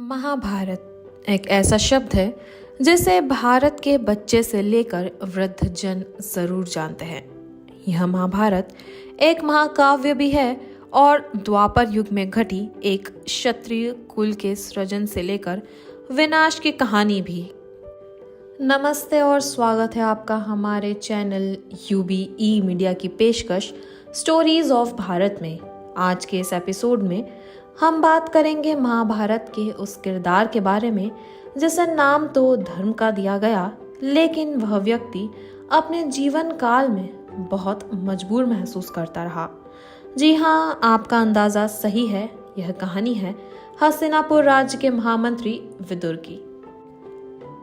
महाभारत एक ऐसा शब्द है जिसे भारत के बच्चे से लेकर वृद्ध जन जरूर जानते हैं। यह महाभारत एक महाकाव्य भी है और द्वापर युग में घटी एक क्षत्रिय कुल के सृजन से लेकर विनाश की कहानी भी। नमस्ते और स्वागत है आपका हमारे चैनल UBE मीडिया की पेशकश स्टोरीज ऑफ भारत में। आज के इस एपिसोड में हम बात करेंगे महाभारत के उस किरदार के बारे में जिसे नाम तो धर्म का दिया गया, लेकिन वह व्यक्ति अपने जीवन काल में बहुत मजबूर महसूस करता रहा। जी हाँ, आपका अंदाजा सही है, यह कहानी है हस्तिनापुर राज्य के महामंत्री विदुर की।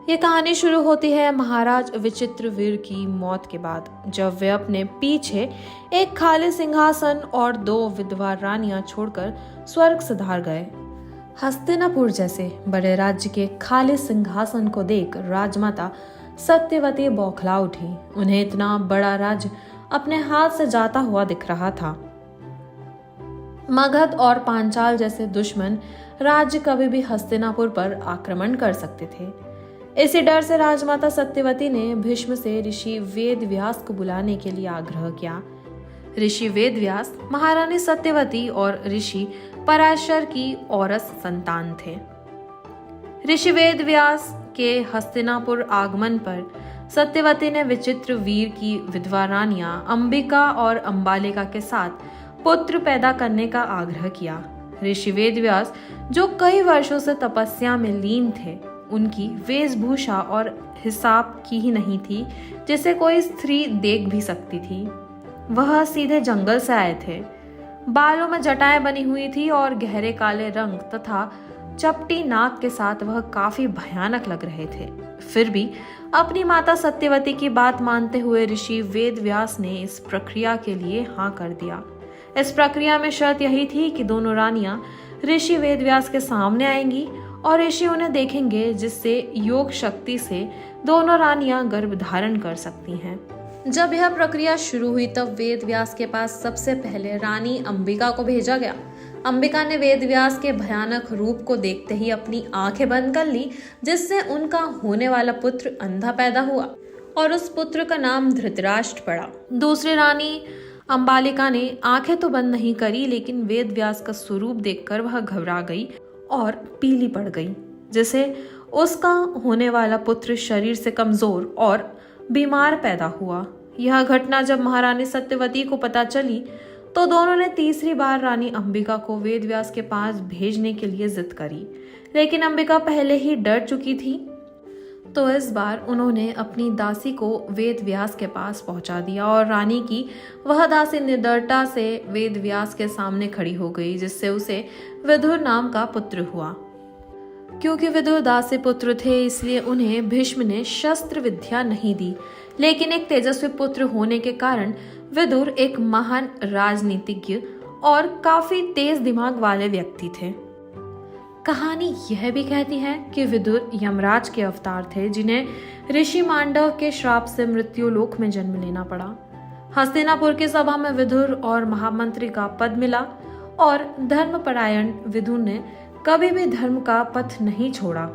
ये कहानी शुरू होती है महाराज विचित्रवीर की मौत के बाद, जब वे अपने पीछे एक खाली सिंहासन और 2 विधवा रानियां छोड़कर स्वर्ग सिधार गए। हस्तिनापुर जैसे बड़े राज्य के खाली सिंहासन को देख राजमाता सत्यवती बौखला उठी। उन्हें इतना बड़ा राज्य अपने हाथ से जाता हुआ दिख रहा था। मगध और पांचाल जैसे दुश्मन राज्य कभी भी हस्तिनापुर पर आक्रमण कर सकते थे। इसी डर से राजमाता सत्यवती ने भीष्म से ऋषि वेदव्यास को बुलाने के लिए आग्रह किया। ऋषि वेदव्यास महारानी सत्यवती और ऋषि पराशर की औरस संतान थे। ऋषि वेदव्यास के हस्तिनापुर आगमन पर सत्यवती ने विचित्रवीर की विधवा रानियां अंबिका और अंबालिका के साथ पुत्र पैदा करने का आग्रह किया। ऋषि वेदव्यास, जो कई वर्षों से तपस्या में लीन थे, उनकी वेशभूषा और हिसाब की ही नहीं थी जिसे कोई स्त्री देख भी सकती थी। वह सीधे जंगल से आए थे। बालों में जटाएं बनी हुई थी और गहरे काले रंग तथा चपटी नाक के साथ वह काफी भयानक लग रहे थे। फिर भी अपनी माता सत्यवती की बात मानते हुए ऋषि वेदव्यास ने इस प्रक्रिया के लिए हाँ कर दिया। इस प्रक्रिया में शर्त यही थी कि दोनों रानियां ऋषि वेदव्यास के सामने आएंगी और ऋषि उन्हें देखेंगे, जिससे योग शक्ति से दोनों रानियां गर्भ धारण कर सकती हैं। जब यह प्रक्रिया शुरू हुई तब वेदव्यास के पास सबसे पहले रानी अंबिका को भेजा गया। अंबिका ने वेदव्यास के भयानक रूप को देखते ही अपनी आंखें बंद कर ली, जिससे उनका होने वाला पुत्र अंधा पैदा हुआ और उस पुत्र का नाम धृतराष्ट्र पड़ा। दूसरी रानी अंबालिका ने आंखें तो बंद नहीं करी, लेकिन वेदव्यास का स्वरूप देखकर वह घबरा गई और पीली पड़ गई, जिसे उसका होने वाला पुत्र शरीर से कमजोर और बीमार पैदा हुआ। यह घटना जब महारानी सत्यवती को पता चली तो दोनों ने तीसरी बार रानी अंबिका को वेदव्यास के पास भेजने के लिए जिद करी, लेकिन अंबिका पहले ही डर चुकी थी। तो इस बार उन्होंने अपनी दासी को वेदव्यास के पास पहुंचा दिया और रानी की वह दासी निडरता से वेदव्यास के सामने खड़ी हो गई, जिससे उसे विदुर नाम का पुत्र हुआ। क्योंकि विदुर दासी पुत्र थे, इसलिए उन्हें भीष्म ने शस्त्र विद्या नहीं दी, लेकिन एक तेजस्वी पुत्र होने के कारण विदुर एक महान राजनीतिज्ञ और काफी तेज दिमाग वाले व्यक्ति थे। कहानी यह भी कहती है कि विदुर यमराज के अवतार थे, जिन्हें ऋषि मांडव के श्राप से मृत्यु लोक में जन्म लेना पड़ा। हस्तिनापुर की सभा में विदुर और महामंत्री का पद मिला और धर्मपरायण विदुर ने कभी भी धर्म का पथ नहीं छोड़ा।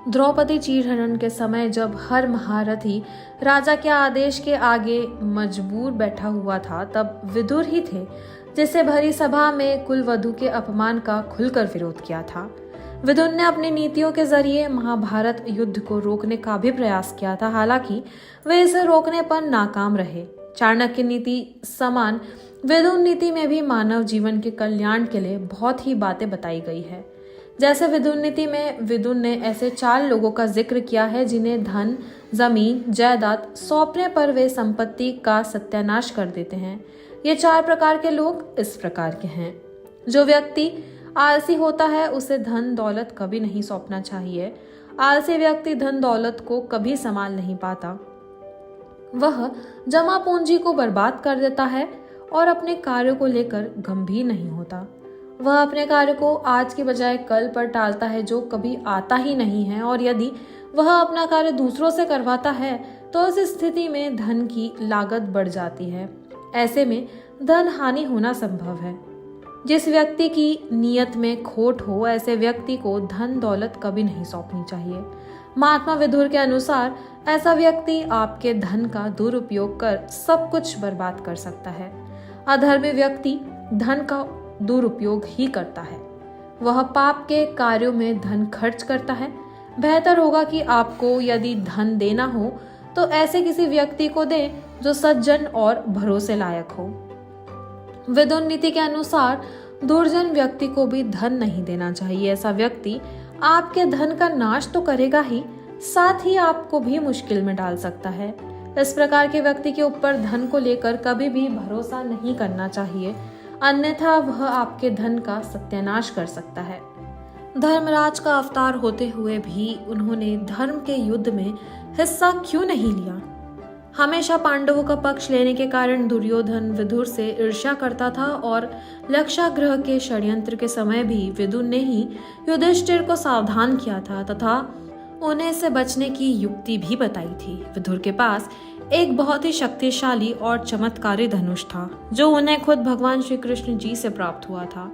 द्रौपदी चीरहरण के समय जब हर महारथी राजा के आदेश के आगे मजबूर बैठा हुआ था, तब विदुर ही थे जिसे भरी सभा में कुलवधू के अपमान का खुलकर विरोध किया था। विदुर ने अपनी नीतियों के जरिए महाभारत युद्ध को रोकने का भी प्रयास किया था, हालांकि वे इसे रोकने पर नाकाम रहे। चाणक्य नीति समान विदुर नीति में भी मानव जीवन के कल्याण के लिए बहुत ही बातें बताई गई है। जैसे विदुर नीति में विदुर ने ऐसे 4 लोगों का जिक्र किया है जिन्हें धन, जमीन, जायदाद सौंपने पर वे संपत्ति का सत्यानाश कर देते हैं। ये 4 प्रकार के लोग इस प्रकार के हैं। जो व्यक्ति आलसी होता है उसे धन दौलत कभी नहीं सौंपना चाहिए। आलसी व्यक्ति धन दौलत को कभी संभाल नहीं पाता। वह जमा पूंजी को बर्बाद कर देता है और अपने कार्यों को लेकर गंभीर नहीं होता। वह अपने कार्य को आज के बजाय कल पर टालता है, जो कभी आता ही नहीं है, और यदि वह अपना कार्य दूसरों से करवाता है तो इस स्थिति में धन की लागत बढ़ जाती है। ऐसे में धन हानि होना संभव है। जिस व्यक्ति की नीयत में खोट हो, ऐसे व्यक्ति को धन दौलत कभी नहीं सौंपनी चाहिए। महात्मा विदुर के अनुसार ऐसा व्यक्ति आपके धन का दुरुपयोग कर सब कुछ बर्बाद कर सकता है। अधर्मी व्यक्ति धन का दुरुपयोग ही करता है, वह पाप के कार्यों में धन खर्च करता है। बेहतर होगा कि आपको यदि धन देना हो तो ऐसे किसी व्यक्ति को दें जो सज्जन और भरोसे लायक हो। विदुर नीति के अनुसार दुर्जन व्यक्ति को भी धन नहीं देना चाहिए। ऐसा व्यक्ति आपके धन का नाश तो करेगा ही, साथ ही आपको भी मुश्किल में डाल सकता है। इस प्रकार के व्यक्ति के ऊपर धन को लेकर कभी भी भरोसा नहीं करना चाहिए, अन्यथा वह आपके धन का सत्यानाश कर सकता है। धर्मराज का अवतार होते हुए भी उन्होंने धर्म के युद्ध में हिस्सा क्यों नहीं लिया? हमेशा पांडवों का पक्ष लेने के कारण दुर्योधन विदुर से ईर्ष्या करता था और लक्षाग्रह के षड्यंत्र के समय भी विदुर ने ही युधिष्ठिर को सावधान किया था तथा उन्हें इससे बचने की युक्ति भी बताई थी। विदुर के पास एक बहुत ही शक्तिशाली और चमत्कारी धनुष था जो उन्हें खुद भगवान श्री कृष्ण जी से प्राप्त हुआ था।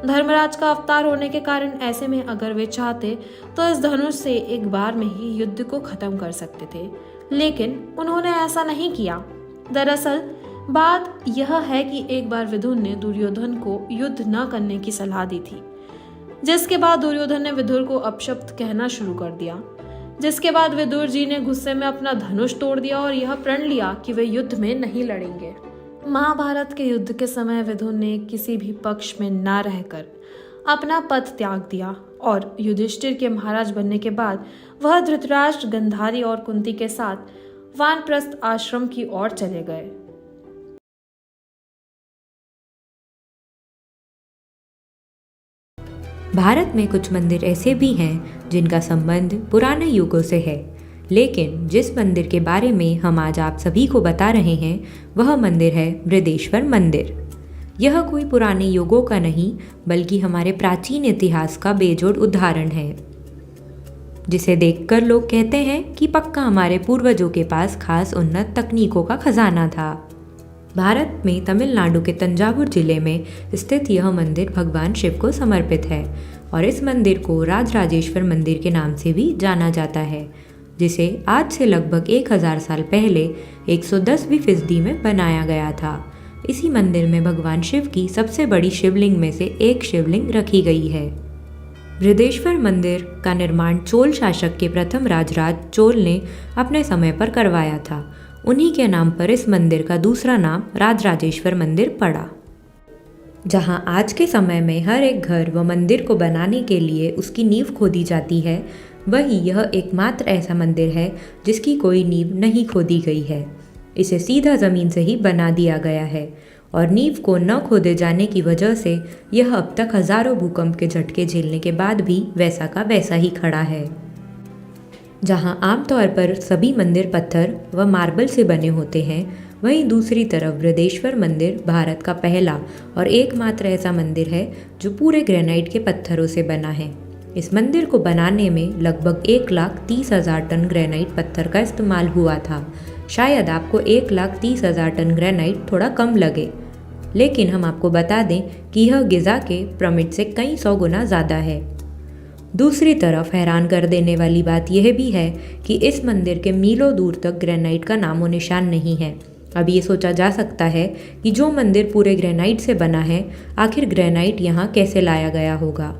धर्मराज का अवतार होने के कारण ऐसे में अगर वे चाहते तो इस धनुष से एक बार में ही युद्ध को खत्म कर सकते थे, लेकिन उन्होंने ऐसा नहीं किया। दरअसल बात यह है कि एक बार विदुर ने दुर्योधन को युद्ध न करने की सलाह दी थी, जिसके बाद दुर्योधन ने विदुर को अपशब्द कहना शुरू कर दिया, जिसके बाद विदुर जी ने गुस्से में अपना धनुष तोड़ दिया और यह प्रण लिया कि वे युद्ध में नहीं लड़ेंगे। महाभारत के युद्ध के समय विदुर ने किसी भी पक्ष में न रहकर अपना पद त्याग दिया और युधिष्ठिर के महाराज बनने के बाद वह धृतराष्ट्र, गंधारी और कुंती के साथ वानप्रस्थ आश्रम की ओर चले गए। भारत में कुछ मंदिर ऐसे भी हैं जिनका संबंध पुराने युगों से है, लेकिन जिस मंदिर के बारे में हम आज आप सभी को बता रहे हैं वह मंदिर है बृहदेश्वर मंदिर। यह कोई पुराने युगों का नहीं बल्कि हमारे प्राचीन इतिहास का बेजोड़ उदाहरण है, जिसे देखकर लोग कहते हैं कि पक्का हमारे पूर्वजों के पास खास उन्नत तकनीकों का खजाना था। भारत में तमिलनाडु के तंजावुर जिले में स्थित यह मंदिर भगवान शिव को समर्पित है और इस मंदिर को राजराजेश्वर मंदिर के नाम से भी जाना जाता है, जिसे आज से लगभग 1000 साल पहले 110वीं में बनाया गया था। इसी मंदिर में भगवान शिव की सबसे बड़ी शिवलिंग में से एक शिवलिंग रखी गई है। बृहदेश्वर मंदिर का निर्माण चोल शासक के प्रथम राजराज चोल ने अपने समय पर करवाया था। उन्हीं के नाम पर इस मंदिर का दूसरा नाम राजराजेश्वर मंदिर पड़ा। जहां आज के समय में हर एक घर व मंदिर को बनाने के लिए उसकी नींव खोदी जाती है, वहीं यह एकमात्र ऐसा मंदिर है जिसकी कोई नींव नहीं खोदी गई है। इसे सीधा ज़मीन से ही बना दिया गया है और नींव को न खोदे जाने की वजह से यह अब तक हजारों भूकंप के झटके झेलने के बाद भी वैसा का वैसा ही खड़ा है। जहां आमतौर पर सभी मंदिर पत्थर व मार्बल से बने होते हैं, वहीं दूसरी तरफ बृहदेश्वर मंदिर भारत का पहला और एकमात्र ऐसा मंदिर है जो पूरे ग्रेनाइट के पत्थरों से बना है। इस मंदिर को बनाने में लगभग 1,30,000 टन ग्रेनाइट पत्थर का इस्तेमाल हुआ था। शायद आपको 1,30,000 टन ग्रेनाइट थोड़ा कम लगे, लेकिन हम आपको बता दें कि यह गिज़ा के पिरामिड से कई 100 गुना ज़्यादा है। दूसरी तरफ हैरान कर देने वाली बात यह भी है कि इस मंदिर के मीलों दूर तक ग्रेनाइट का नामो निशान नहीं है। अब ये सोचा जा सकता है कि जो मंदिर पूरे ग्रेनाइट से बना है, आखिर ग्रेनाइट यहाँ कैसे लाया गया होगा।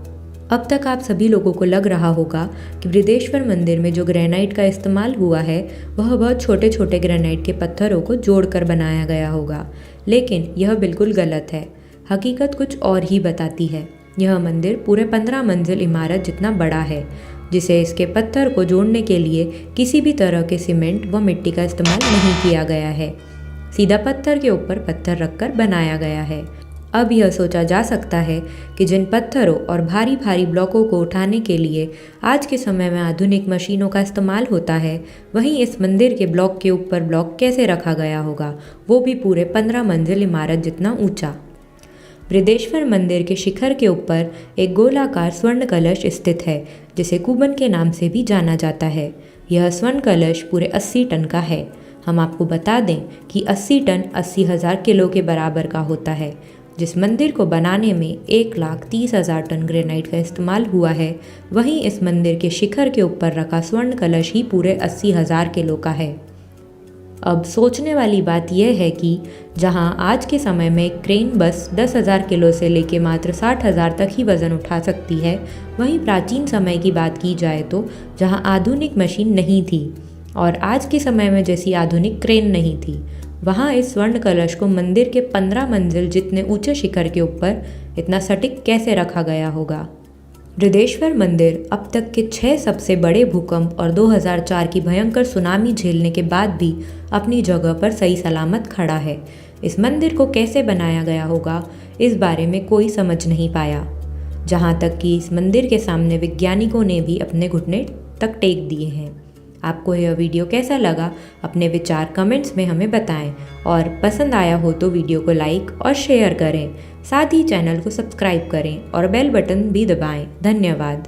अब तक आप सभी लोगों को लग रहा होगा कि बृहदेश्वर मंदिर में जो ग्रेनाइट का इस्तेमाल हुआ है वह बहुत छोटे छोटे ग्रेनाइट के पत्थरों को जोड़कर बनाया गया होगा, लेकिन यह बिल्कुल गलत है। हकीकत कुछ और ही बताती है। यह मंदिर पूरे 15 मंजिल इमारत जितना बड़ा है, जिसे इसके पत्थर को जोड़ने के लिए किसी भी तरह के सीमेंट व मिट्टी का इस्तेमाल नहीं किया गया है। सीधा पत्थर के ऊपर पत्थर रखकर बनाया गया है। अब यह सोचा जा सकता है कि जिन पत्थरों और भारी भारी ब्लॉकों को उठाने के लिए आज के समय में आधुनिक मशीनों का इस्तेमाल होता है, वहीं इस मंदिर के ब्लॉक के ऊपर ब्लॉक कैसे रखा गया होगा, वो भी पूरे 15 मंजिल इमारत जितना ऊंचा। बृहदेश्वर मंदिर के शिखर के ऊपर एक गोलाकार स्वर्ण कलश स्थित है, जिसे कुबन के नाम से भी जाना जाता है। यह स्वर्ण कलश पूरे 80 टन का है। हम आपको बता दें कि 80 टन 80,000 किलो के बराबर का होता है। जिस मंदिर को बनाने में 1,30,000 टन ग्रेनाइट का इस्तेमाल हुआ है, वहीं इस मंदिर के शिखर के ऊपर रखा स्वर्ण कलश ही पूरे 80,000 किलो का है। अब सोचने वाली बात यह है कि जहां आज के समय में क्रेन बस 10,000 किलो से लेके मात्र 60,000 तक ही वज़न उठा सकती है, वहीं प्राचीन समय की बात की जाए तो जहां आधुनिक मशीन नहीं थी और आज के समय में जैसी आधुनिक क्रेन नहीं थी, वहाँ इस स्वर्ण कलश को मंदिर के 15 मंजिल जितने ऊंचे शिखर के ऊपर इतना सटीक कैसे रखा गया होगा। बृहदेश्वर मंदिर अब तक के 6 सबसे बड़े भूकंप और 2004 की भयंकर सुनामी झेलने के बाद भी अपनी जगह पर सही सलामत खड़ा है। इस मंदिर को कैसे बनाया गया होगा, इस बारे में कोई समझ नहीं पाया, जहाँ तक कि इस मंदिर के सामने वैज्ञानिकों ने भी अपने घुटने तक टेक दिए हैं। आपको यह वीडियो कैसा लगा, अपने विचार कमेंट्स में हमें बताएं और पसंद आया हो तो वीडियो को लाइक और शेयर करें। साथ ही चैनल को सब्सक्राइब करें और बेल बटन भी दबाएं। धन्यवाद।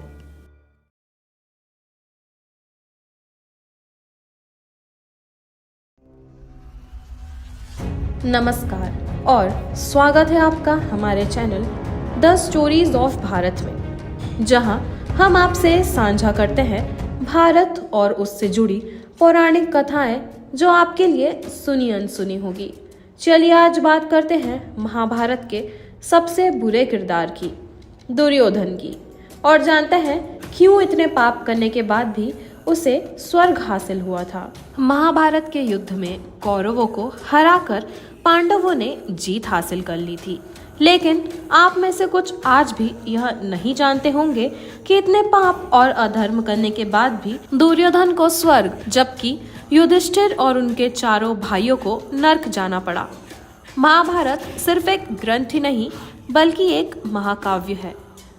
नमस्कार और स्वागत है आपका हमारे channel the stories of Bharat में, जहां हम आपसे साझा करते हैं भारत और उससे जुड़ी पौराणिक कथाएं जो आपके लिए सुनी अनसुनी होगी। चलिए आज बात करते हैं महाभारत के सबसे बुरे किरदार की, दुर्योधन की, और जानते हैं क्यों इतने पाप करने के बाद भी उसे स्वर्ग हासिल हुआ था। महाभारत के युद्ध में कौरवों को हराकर पांडवों ने जीत हासिल कर ली थी, लेकिन आप में से कुछ आज भी यह नहीं जानते होंगे कि इतने पाप और अधर्म करने के बाद भी दुर्योधन को स्वर्ग, जबकि युधिष्ठिर और उनके चारों भाइयों को नर्क जाना पड़ा। महाभारत सिर्फ एक ग्रंथ ही नहीं बल्कि एक महाकाव्य है।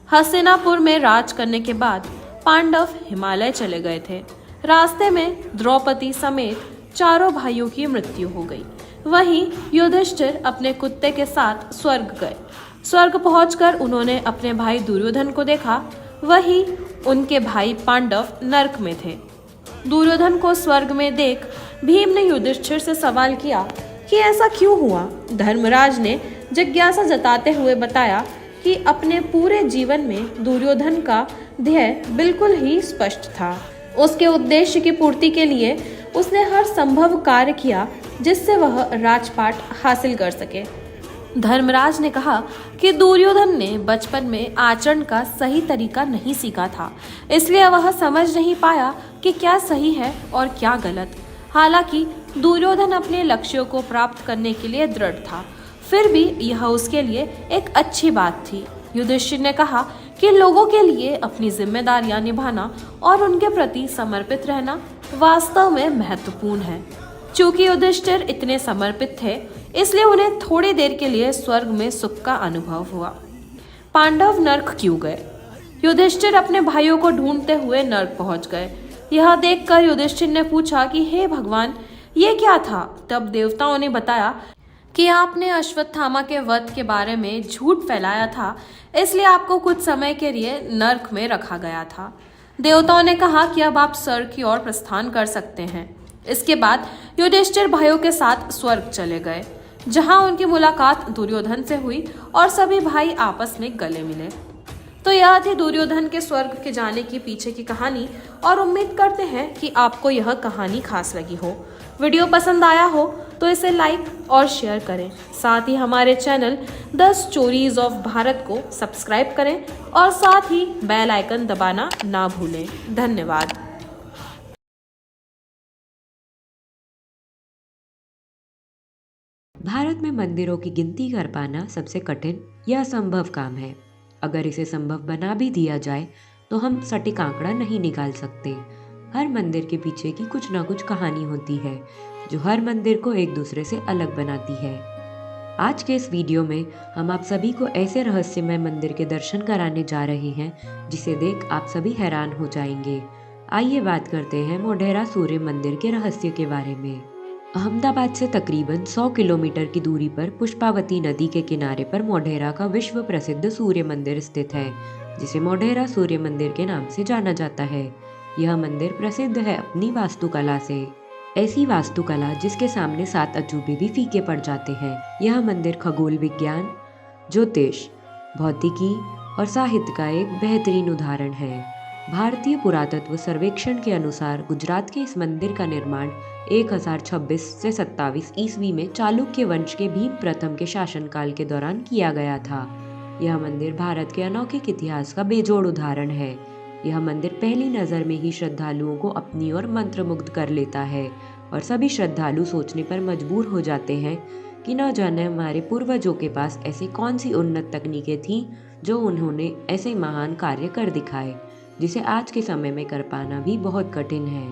हस्तिनापुर में राज करने के बाद पांडव हिमालय चले गए थे। रास्ते में द्रौपदी समेत चारों भाइयों की मृत्यु हो गई। वहीं युधिष्ठिर अपने कुत्ते के साथ स्वर्ग गए। स्वर्ग पहुंचकर उन्होंने अपने भाई दुर्योधन को देखा, वहीं उनके भाई पांडव नर्क में थे। दुर्योधन को स्वर्ग में देख भीम ने युधिष्ठिर से सवाल किया कि ऐसा क्यों हुआ। धर्मराज ने जिज्ञासा जताते हुए बताया कि अपने पूरे जीवन में दुर्योधन का ध्येय बिल्कुल ही स्पष्ट था। उसके उद्देश्य की पूर्ति के लिए उसने हर संभव कार्य किया जिससे वह राजपाट हासिल कर सके। धर्मराज ने कहा कि दुर्योधन ने बचपन में आचरण का सही तरीका नहीं सीखा था, इसलिए वह समझ नहीं पाया कि क्या सही है और क्या गलत। हालांकि दुर्योधन अपने लक्ष्यों को प्राप्त करने के लिए दृढ़ था, फिर भी यह उसके लिए एक अच्छी बात थी। युधिष्ठिर ने कहा कि लोगों के लिए अपनी जिम्मेदारियां निभाना और उनके प्रति समर्पित रहना वास्तव में महत्वपूर्ण है। चूंकि युधिष्ठिर इतने समर्पित थे, इसलिए उन्हें थोड़ी देर के लिए स्वर्ग में सुख का अनुभव हुआ। पांडव नर्क क्यों गए? युधिष्ठिर अपने भाइयों को ढूंढते हुए नर्क पहुंच गए। यह देखकर युधिष्ठिर ने पूछा कि हे भगवान, ये क्या था? तब देवताओं ने बताया कि आपने अश्वत्थामा के वध के बारे में झूठ फैलाया था, इसलिए आपको कुछ समय के लिए नर्क में रखा गया था। देवताओं ने कहा कि अब आप स्वर्ग की ओर प्रस्थान कर सकते हैं। इसके बाद युधिष्ठिर भाइयों के साथ स्वर्ग चले गए, जहां उनकी मुलाकात दुर्योधन से हुई और सभी भाई आपस में गले मिले। तो यह थी दुर्योधन के स्वर्ग के जाने की पीछे की कहानी, और उम्मीद करते हैं कि आपको यह कहानी खास लगी हो। वीडियो पसंद आया हो तो इसे लाइक और शेयर करें। साथ ही हमारे channel the stories of Bharat को सब्सक्राइब करें और साथ ही बेल आइकन दबाना ना भूलें। धन्यवाद। भारत में मंदिरों की गिनती कर पाना सबसे कठिन या असंभव काम है। अगर इसे संभव बना भी दिया जाए तो हम सटीक आंकड़ा नहीं निकाल सकते। हर मंदिर के पीछे की कुछ ना कुछ कहानी होती है जो हर मंदिर को एक दूसरे से अलग बनाती है। आज के इस वीडियो में हम आप सभी को ऐसे रहस्यमय मंदिर के दर्शन कराने जा रहे हैं जिसे देख आप सभी हैरान हो जाएंगे। आइए बात करते हैं मोढेरा सूर्य मंदिर के रहस्य के बारे में। अहमदाबाद से तकरीबन 100 किलोमीटर की दूरी पर पुष्पावती नदी के किनारे पर मोढेरा का विश्व प्रसिद्ध सूर्य मंदिर स्थित है, जिसे मोढेरा सूर्य मंदिर के नाम से जाना जाता है। यह मंदिर प्रसिद्ध है अपनी वास्तुकला से। ऐसी वास्तुकला जिसके सामने 7 अजूबे भी फीके पड़ जाते हैं। यह मंदिर खगोल विज्ञान, ज्योतिष, भौतिकी और साहित्य का एक बेहतरीन उदाहरण है। भारतीय पुरातत्व सर्वेक्षण के अनुसार गुजरात के इस मंदिर का निर्माण 1026 से 27 ईस्वी में चालुक्य वंश के भीम प्रथम के शासनकाल के दौरान किया गया था। यह मंदिर भारत के अलौकिक इतिहास का बेजोड़ उदाहरण है। यह मंदिर पहली नज़र में ही श्रद्धालुओं को अपनी ओर मंत्रमुग्ध कर लेता है और सभी श्रद्धालु सोचने पर मजबूर हो जाते हैं कि न जाने हमारे पूर्वजों के पास ऐसी कौन सी उन्नत तकनीकें थीं जो उन्होंने ऐसे महान कार्य कर दिखाए, जिसे आज के समय में कर पाना भी बहुत कठिन है।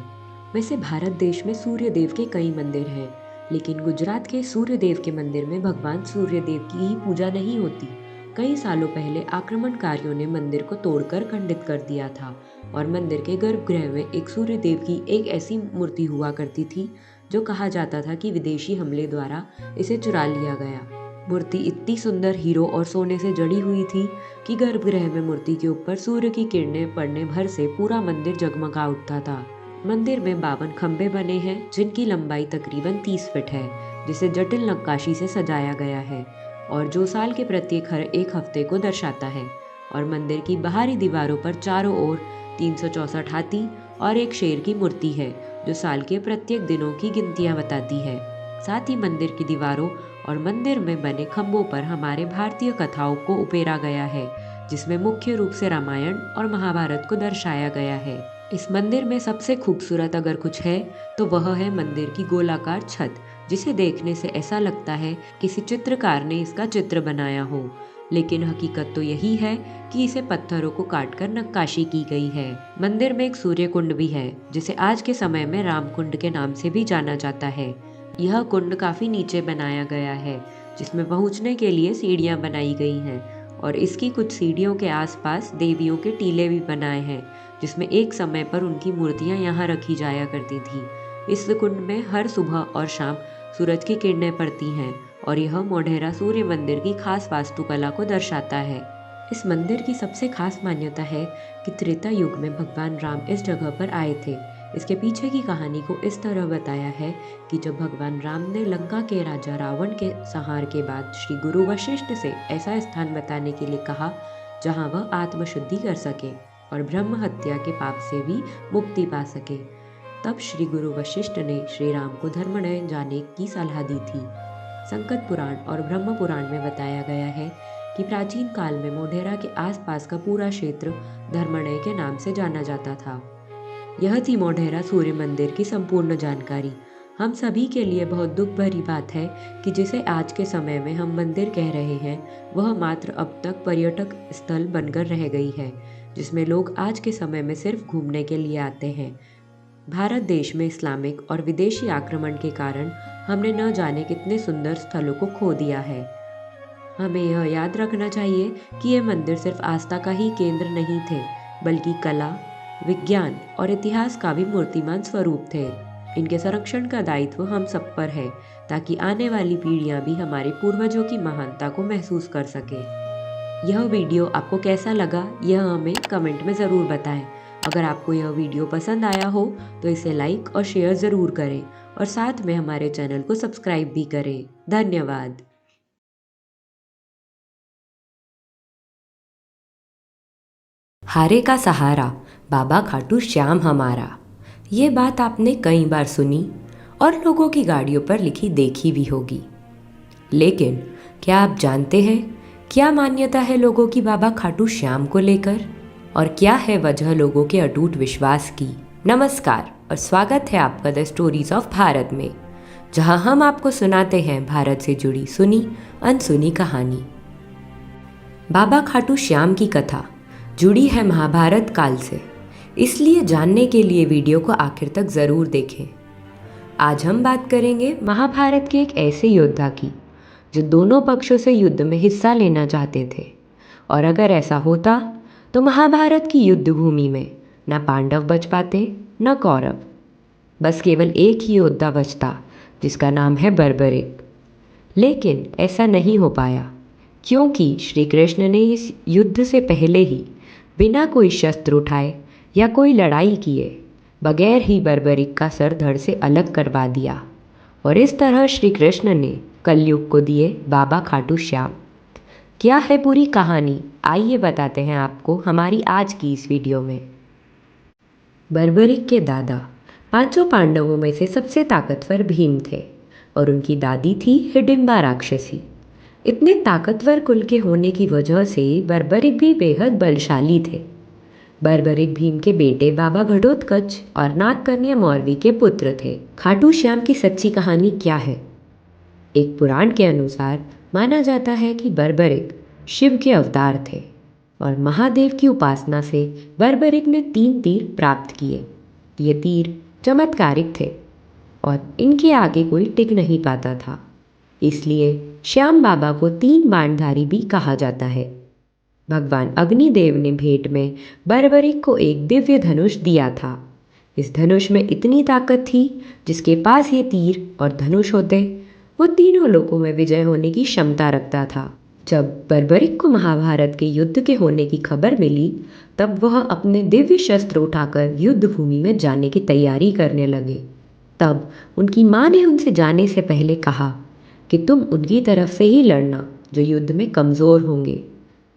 वैसे भारत देश में सूर्य देव के कई मंदिर हैं, लेकिन गुजरात के सूर्य देव के मंदिर में भगवान सूर्य देव की ही पूजा नहीं होती। कई सालों पहले आक्रमणकारियों ने मंदिर को तोड़कर खंडित कर दिया था और मंदिर के गर्भगृह में एक सूर्य देव की एक ऐसी मूर्ति हुआ करती थी जो कहा जाता था कि विदेशी हमले द्वारा इसे चुरा लिया गया। मूर्ति इतनी सुंदर हीरो और सोने से जड़ी हुई थी कि गर्भगृह में मूर्ति के ऊपर सूर्य की किरणें पड़ने भर से पूरा मंदिर जगमगा उठता था। मंदिर में 52 खंभे बने हैं जिनकी लंबाई तकरीबन 30 फीट है, जिसे जटिल नक्काशी से सजाया गया है और जो साल के प्रत्येक हर एक हफ्ते को दर्शाता है। और मंदिर की बाहरी दीवारों पर चारों ओर 364 हाथी और एक शेर की मूर्ति है जो साल के प्रत्येक दिनों की गिनतियां बताती है। साथ ही मंदिर की दीवारों और मंदिर में बने खंभों पर हमारे भारतीय कथाओं को उपेरा गया है, जिसमें मुख्य रूप से रामायण और महाभारत को दर्शाया गया है। इस मंदिर में सबसे खूबसूरत अगर कुछ है तो वह है मंदिर की गोलाकार छत, जिसे देखने से ऐसा लगता है किसी चित्रकार ने इसका चित्र बनाया हो, लेकिन हकीकत तो यही है कि इसे पत्थरों को काटकर नक्काशी की गई है। मंदिर में एक सूर्य कुंड भी है, जिसे आज के समय में राम कुंड के नाम से भी जाना जाता है। यह कुंड काफी नीचे बनाया गया है, जिसमें पहुंचने के लिए सीढ़ियां बनाई गई हैं और इसकी कुछ सीढ़ियों के आसपास देवियों के टीले भी बनाए हैं, जिसमें एक समय पर उनकी मूर्तियां यहाँ रखी जाया करती थी। इस कुंड में हर सुबह और शाम सूरज की किरणें पड़ती हैं और यह मोढेरा सूर्य मंदिर की खास वास्तुकला को दर्शाता है। इस मंदिर की सबसे खास मान्यता है कि त्रेता युग में भगवान राम इस जगह पर आए थे। इसके पीछे की कहानी को इस तरह बताया है कि जब भगवान राम ने लंका के राजा रावण के संहार के बाद श्री गुरु वशिष्ठ से ऐसा स्थान बताने के लिए कहा जहां वह आत्मशुद्धि कर सके और ब्रह्म हत्या के पाप से भी मुक्ति पा सके, तब श्री गुरु वशिष्ठ ने श्री राम को धर्मनय जाने की सलाह दी थी। संकट पुराण और ब्रह्म पुराण में बताया गया है कि प्राचीन काल में मोढेरा के आसपास का पूरा क्षेत्र धर्मनय के नाम से जाना जाता था। यह थी मोढेरा सूर्य मंदिर की संपूर्ण जानकारी। हम सभी के लिए बहुत दुख भरी बात है कि जिसे आज के समय में हम मंदिर कह रहे हैं, वह मात्र अब तक पर्यटक स्थल बनकर रह गई है, जिसमें लोग आज के समय में सिर्फ घूमने के लिए आते हैं। भारत देश में इस्लामिक और विदेशी आक्रमण के कारण हमने न जाने कितने सुंदर स्थलों को खो दिया है। हमें यह याद रखना चाहिए कि ये मंदिर सिर्फ आस्था का ही केंद्र नहीं थे, बल्कि कला, विज्ञान और इतिहास का भी मूर्तिमान स्वरूप थे। इनके संरक्षण का दायित्व हम सब पर है, ताकि आने वाली पीढ़ियां भी हमारे पूर्वजों की महानता को महसूस कर सके। यह वीडियो आपको कैसा लगा, यह हमें कमेंट में ज़रूर बताएं। अगर आपको यह वीडियो पसंद आया हो तो इसे लाइक और शेयर ज़रूर करें और साथ में हमारे चैनल को सब्सक्राइब भी करें। धन्यवाद। हारे का सहारा बाबा खाटू श्याम हमारा, ये बात आपने कई बार सुनी और लोगों की गाड़ियों पर लिखी देखी भी होगी। लेकिन क्या आप जानते हैं क्या मान्यता है लोगों की बाबा खाटू श्याम को लेकर, और क्या है वजह लोगों के अटूट विश्वास की? नमस्कार और स्वागत है आपका द स्टोरीज ऑफ भारत में, जहां हम आपको सुनाते हैं भारत से जुड़ी सुनी अनसुनी कहानी। बाबा खाटू श्याम की कथा जुड़ी है महाभारत काल से, इसलिए जानने के लिए वीडियो को आखिर तक ज़रूर देखें। आज हम बात करेंगे महाभारत के एक ऐसे योद्धा की जो दोनों पक्षों से युद्ध में हिस्सा लेना चाहते थे, और अगर ऐसा होता तो महाभारत की युद्ध भूमि में न पांडव बच पाते न कौरव, बस केवल एक ही योद्धा बचता जिसका नाम है बर्बरिक। लेकिन ऐसा नहीं हो पाया, क्योंकि श्री कृष्ण ने इस युद्ध से पहले ही बिना कोई शस्त्र उठाए या कोई लड़ाई किए बगैर ही बर्बरिक का सर धड़ से अलग करवा दिया, और इस तरह श्री कृष्ण ने कलयुग को दिए बाबा खाटू श्याम। क्या है पूरी कहानी, आइए बताते हैं आपको हमारी आज की इस वीडियो में। बर्बरिक के दादा पांचों पांडवों में से सबसे ताकतवर भीम थे और उनकी दादी थी हिडिंबा राक्षसी। इतने ताकतवर कुल के होने की वजह से बर्बरिक भी बेहद बलशाली थे। बर्बरिक भीम के बेटे बाबा घटोत्कच और नागकन्या मौर्वी के पुत्र थे। खाटू श्याम की सच्ची कहानी क्या है? एक पुराण के अनुसार माना जाता है कि बर्बरिक शिव के अवतार थे और महादेव की उपासना से बर्बरिक ने 3 तीर प्राप्त किए। ये तीर चमत्कारिक थे और इनके आगे कोई टिक नहीं पाता था, इसलिए श्याम बाबा को 3 बाणधारी भी कहा जाता है। भगवान अग्निदेव ने भेंट में बर्बरिक को एक दिव्य धनुष दिया था। इस धनुष में इतनी ताकत थी, जिसके पास ये तीर और धनुष होते वो तीनों लोकों में विजय होने की क्षमता रखता था। जब बर्बरिक को महाभारत के युद्ध के होने की खबर मिली, तब वह अपने दिव्य शस्त्र उठाकर युद्ध भूमि में जाने की तैयारी करने लगे। तब उनकी माँ ने उनसे जाने से पहले कहा कि तुम उनकी तरफ से ही लड़ना जो युद्ध में कमज़ोर होंगे,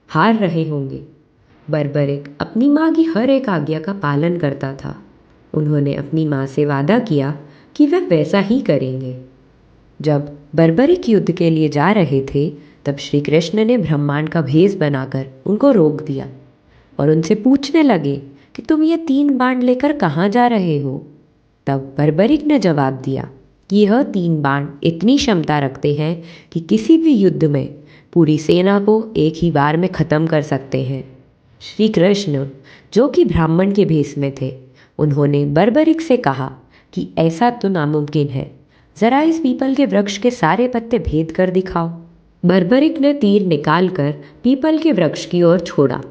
हार रहे होंगे। बर्बरिक अपनी माँ की हर एक आज्ञा का पालन करता था। उन्होंने अपनी माँ से वादा किया कि वह वैसा ही करेंगे। जब बर्बरिक युद्ध के लिए जा रहे थे, तब श्री कृष्ण ने ब्रह्मांड का भेष बनाकर उनको रोक दिया और उनसे पूछने लगे कि तुम ये 3 बाण लेकर कहाँ जा रहे हो? तब बर्बरिक ने जवाब दिया कि यह 3 बाण इतनी क्षमता रखते हैं कि किसी भी युद्ध में पूरी सेना को एक ही बार में ख़त्म कर सकते हैं। श्री कृष्ण, जो कि ब्राह्मण के भेष में थे, उन्होंने बर्बरिक से कहा कि ऐसा तो नामुमकिन है, ज़रा इस पीपल के वृक्ष के सारे पत्ते भेद कर दिखाओ। बर्बरिक ने तीर निकालकर पीपल के वृक्ष की ओर छोड़ा।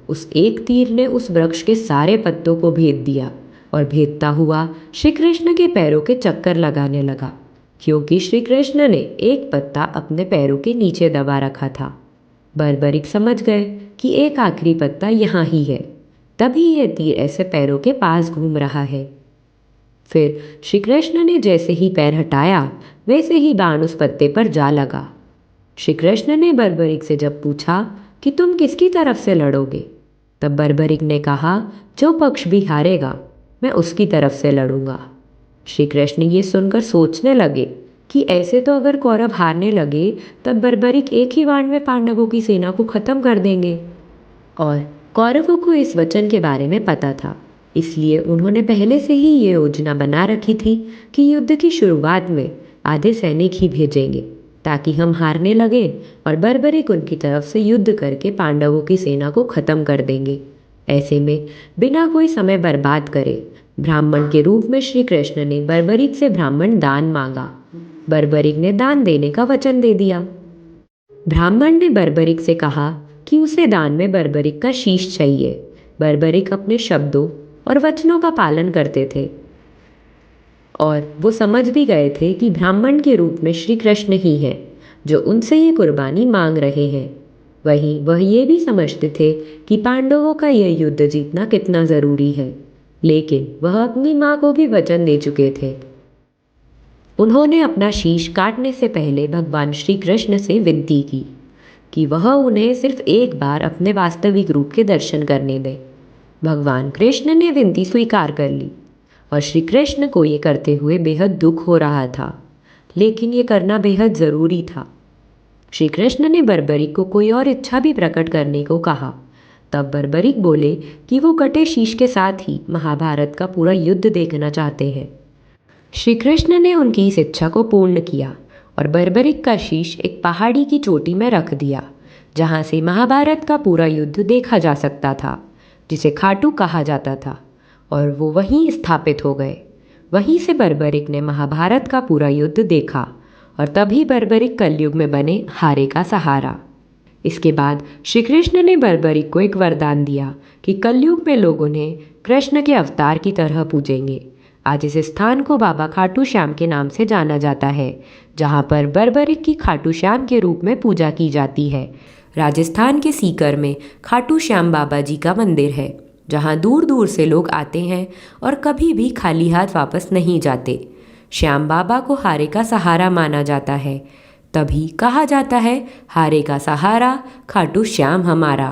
उस एक तीर ने उस वृक्ष के सारे पत्तों को भेद दिया और भेदता हुआ श्री कृष्ण के पैरों के चक्कर लगाने लगा, क्योंकि श्री कृष्ण ने एक पत्ता अपने पैरों के नीचे दबा रखा था। बर्बरिक समझ गए कि एक आखिरी पत्ता यहाँ ही है, तभी यह तीर ऐसे पैरों के पास घूम रहा है। फिर श्री कृष्ण ने जैसे ही पैर हटाया, वैसे ही बाण उस पत्ते पर जा लगा। श्री कृष्ण ने बर्बरिक से जब पूछा कि तुम किसकी तरफ से लड़ोगे, तब बर्बरिक ने कहा, जो पक्ष भी हारेगा मैं उसकी तरफ से लड़ूंगा। श्री कृष्ण ये सुनकर सोचने लगे कि ऐसे तो अगर कौरव हारने लगे, तब बर्बरिक एक ही बाण में पांडवों की सेना को खत्म कर देंगे। और कौरवों को इस वचन के बारे में पता था, इसलिए उन्होंने पहले से ही ये योजना बना रखी थी कि युद्ध की शुरुआत में आधे सैनिक ही भेजेंगे, ताकि हम हारने लगे और बर्बरिक उनकी तरफ से युद्ध करके पांडवों की सेना को खत्म कर देंगे। ऐसे में बिना कोई समय बर्बाद करे ब्राह्मण के रूप में श्री कृष्ण ने बर्बरिक से ब्राह्मण दान मांगा। बर्बरिक ने दान देने का वचन दे दिया। ब्राह्मण ने बर्बरिक से कहा कि उसे दान में बर्बरिक का शीश चाहिए। बर्बरिक अपने शब्दों और वचनों का पालन करते थे और वो समझ भी गए थे कि ब्राह्मण के रूप में श्री कृष्ण ही हैं जो उनसे ये कुर्बानी मांग रहे हैं। वहीं वह ये भी समझते थे कि पांडवों का यह युद्ध जीतना कितना ज़रूरी है, लेकिन वह अपनी माँ को भी वचन दे चुके थे। उन्होंने अपना शीश काटने से पहले भगवान श्री कृष्ण से विनती की कि वह उन्हें सिर्फ एक बार अपने वास्तविक रूप के दर्शन करने दें। भगवान कृष्ण ने विनती स्वीकार कर ली और श्री कृष्ण को ये करते हुए बेहद दुख हो रहा था, लेकिन ये करना बेहद ज़रूरी था। श्री कृष्ण ने बर्बरिक को कोई और इच्छा भी प्रकट करने को कहा। तब बर्बरिक बोले कि वो कटे शीश के साथ ही महाभारत का पूरा युद्ध देखना चाहते हैं। श्री कृष्ण ने उनकी इस इच्छा को पूर्ण किया और बर्बरिक का शीश एक पहाड़ी की चोटी में रख दिया, जहाँ से महाभारत का पूरा युद्ध देखा जा सकता था, जिसे खाटू कहा जाता था, और वो वहीं स्थापित हो गए। वहीं से बर्बरिक ने महाभारत का पूरा युद्ध देखा और तभी बर्बरिक कलयुग में बने हारे का सहारा। इसके बाद श्री कृष्ण ने बर्बरिक को एक वरदान दिया कि कलयुग में लोग उन्हें कृष्ण के अवतार की तरह पूजेंगे। आज इस स्थान को बाबा खाटू श्याम के नाम से जाना जाता है, जहाँ पर बर्बरिक की खाटू श्याम के रूप में पूजा की जाती है। राजस्थान के सीकर में खाटू श्याम बाबा जी का मंदिर है, जहाँ दूर दूर से लोग आते हैं और कभी भी खाली हाथ वापस नहीं जाते। श्याम बाबा को हारे का सहारा माना जाता है, तभी कहा जाता है, हारे का सहारा खाटू श्याम हमारा।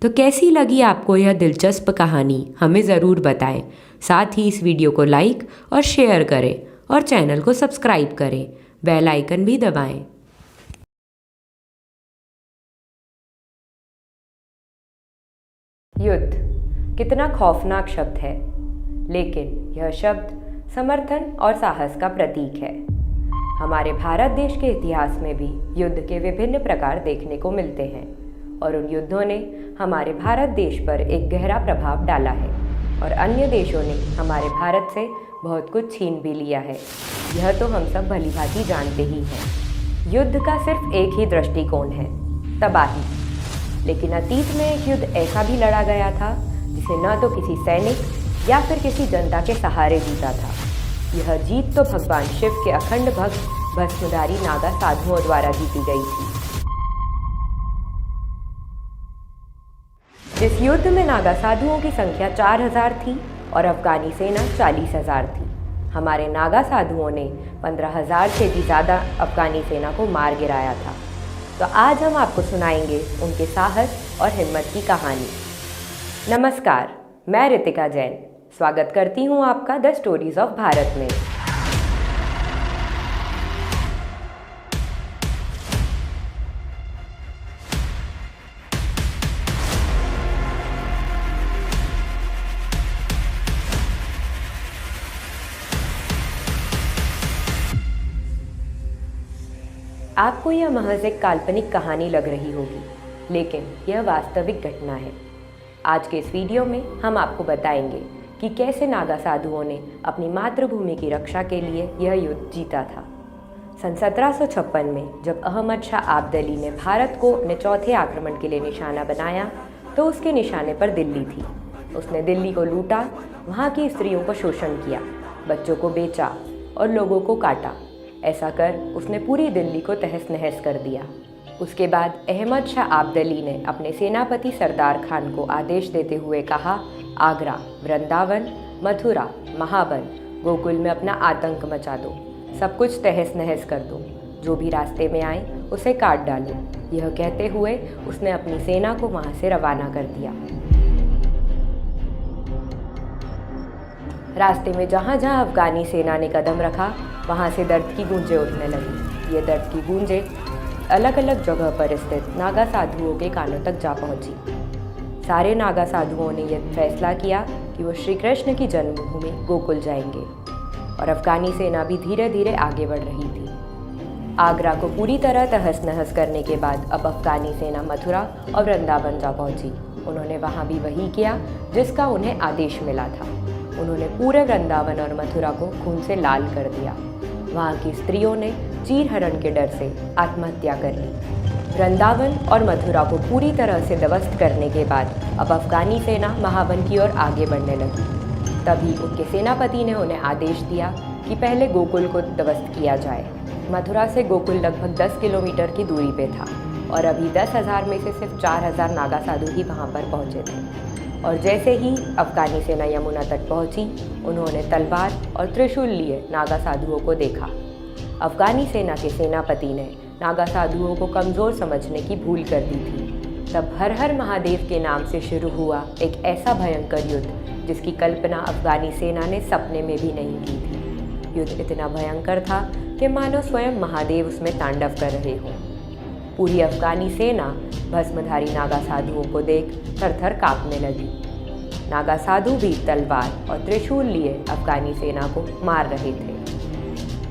तो कैसी लगी आपको यह दिलचस्प कहानी, हमें ज़रूर बताएं। साथ ही इस वीडियो को लाइक और शेयर करें और चैनल को सब्सक्राइब करें, बेल आइकन भी दबाएं। युद्ध कितना खौफनाक शब्द है, लेकिन यह शब्द समर्थन और साहस का प्रतीक है। हमारे भारत देश के इतिहास में भी युद्ध के विभिन्न प्रकार देखने को मिलते हैं और उन युद्धों ने हमारे भारत देश पर एक गहरा प्रभाव डाला है और अन्य देशों ने हमारे भारत से बहुत कुछ छीन भी लिया है। यह तो हम सब भलीभांति जानते ही हैं। युद्ध का सिर्फ एक ही दृष्टिकोण है, तबाही। लेकिन अतीत में एक युद्ध ऐसा भी लड़ा गया था जिसे न तो किसी सैनिक या फिर किसी जनता के सहारे जीता था। यह जीत तो भगवान शिव के अखंड भक्त भस्मधारी नागा साधुओं द्वारा जीती गई थी। इस युद्ध में नागा साधुओं की संख्या 4000 थी और अफगानी सेना 40,000 थी। हमारे नागा साधुओं ने 15,000 से भी ज़्यादा अफगानी सेना को मार गिराया था। तो आज हम आपको सुनाएंगे उनके साहस और हिम्मत की कहानी। नमस्कार, मैं रितिका जैन स्वागत करती हूँ आपका द स्टोरीज ऑफ भारत में। आपको यह महज एक काल्पनिक कहानी लग रही होगी, लेकिन यह वास्तविक घटना है। आज के इस वीडियो में हम आपको बताएंगे कि कैसे नागा साधुओं ने अपनी मातृभूमि की रक्षा के लिए यह युद्ध जीता था। सन 1756 में जब अहमद शाह आब्दली ने भारत को अपने चौथे आक्रमण के लिए निशाना बनाया, तो उसके निशाने पर दिल्ली थी। उसने दिल्ली को लूटा, वहाँ की स्त्रियों को शोषण किया, बच्चों को बेचा और लोगों को काटा। ऐसा कर उसने पूरी दिल्ली को तहस नहस कर दिया। उसके बाद अहमद शाह आब्दली ने अपने सेनापति सरदार खान को आदेश देते हुए कहा, आगरा, वृंदावन, मथुरा, महाबन, गोकुल में अपना आतंक मचा दो, सब कुछ तहस नहस कर दो, जो भी रास्ते में आए उसे काट डालो। यह कहते हुए उसने अपनी सेना को वहाँ से रवाना कर दिया। रास्ते में जहाँ जहाँ अफगानी सेना ने कदम रखा, वहाँ से दर्द की गूंजें उठने लगी। ये दर्द की गूंजें अलग अलग जगह पर स्थित नागा साधुओं के कानों तक जा पहुँची। सारे नागा साधुओं ने यह फैसला किया कि वो श्री कृष्ण की जन्मभूमि गोकुल जाएंगे और अफगानी सेना भी धीरे धीरे आगे बढ़ रही थी। आगरा को पूरी तरह तहस नहस करने के बाद अब अफगानी सेना मथुरा और वृंदावन जा पहुँची। उन्होंने वहाँ भी वही किया जिसका उन्हें आदेश मिला था। उन्होंने पूरे वृंदावन और मथुरा को खून से लाल कर दिया। वहाँ की स्त्रियों ने चीरहरण के डर से आत्महत्या कर ली। वृंदावन और मथुरा को पूरी तरह से ध्वस्त करने के बाद अब अफगानी सेना महाबन की ओर आगे बढ़ने लगी। तभी उनके सेनापति ने उन्हें आदेश दिया कि पहले गोकुल को ध्वस्त किया जाए। मथुरा से गोकुल लगभग 10 किलोमीटर की दूरी पे था और अभी 10,000 में से सिर्फ 4,000 नागा साधु ही वहाँ पर पहुँचे थे। और जैसे ही अफगानी सेना यमुना तट पहुंची, उन्होंने तलवार और त्रिशूल लिए नागा साधुओं को देखा। अफगानी सेना के सेनापति ने नागा साधुओं को कमज़ोर समझने की भूल कर दी थी। तब हर हर महादेव के नाम से शुरू हुआ एक ऐसा भयंकर युद्ध जिसकी कल्पना अफगानी सेना ने सपने में भी नहीं की थी। युद्ध इतना भयंकर था कि मानो स्वयं महादेव उसमें तांडव कर रहे हों। पूरी अफगानी सेना भस्मधारी नागा साधुओं को देख थर थर काँपने लगी। नागा साधु भी तलवार और त्रिशूल लिए अफगानी सेना को मार रहे थे।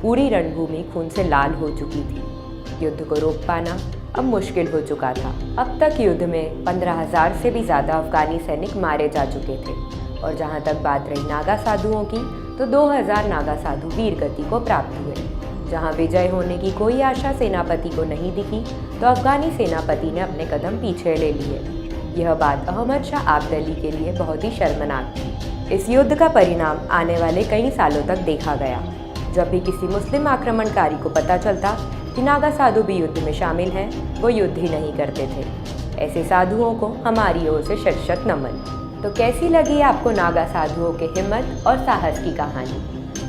पूरी रणभूमि खून से लाल हो चुकी थी। युद्ध को रोक पाना अब मुश्किल हो चुका था। अब तक युद्ध में 15,000 से भी ज़्यादा अफगानी सैनिक मारे जा चुके थे और जहाँ तक बात रही नागा साधुओं की, तो 2,000 नागा साधु वीर गति को प्राप्त हुए। जहाँ विजय होने की कोई आशा सेनापति को नहीं दिखी, तो अफगानी सेनापति ने अपने कदम पीछे ले लिए। यह बात अहमद शाह आब्दली के लिए बहुत ही शर्मनाक थी। इस युद्ध का परिणाम आने वाले कई सालों तक देखा गया। जब भी किसी मुस्लिम आक्रमणकारी को पता चलता कि नागा साधु भी युद्ध में शामिल हैं, वो युद्ध ही नहीं करते थे। ऐसे साधुओं को हमारी ओर से शत शत नमन। तो कैसी लगी आपको नागा साधुओं के हिम्मत और साहस की कहानी?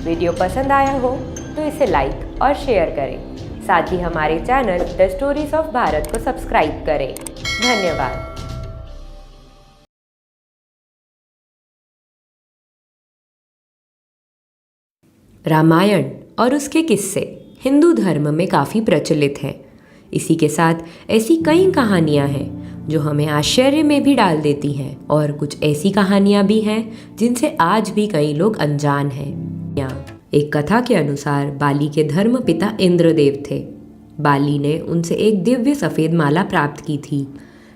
वीडियो पसंद आया हो तो इसे लाइक और शेयर करें। साथ ही हमारे channel the stories of Bharat को सब्सक्राइब करें। धन्यवाद। रामायण और उसके किस्से हिंदू धर्म में काफ़ी प्रचलित हैं। इसी के साथ ऐसी कई कहानियाँ हैं जो हमें आश्चर्य में भी डाल देती हैं, और कुछ ऐसी कहानियाँ भी हैं जिनसे आज भी कई लोग अनजान हैं। यहाँ एक कथा के अनुसार बाली के धर्म पिता इंद्रदेव थे। बाली ने उनसे एक दिव्य सफ़ेद माला प्राप्त की थी।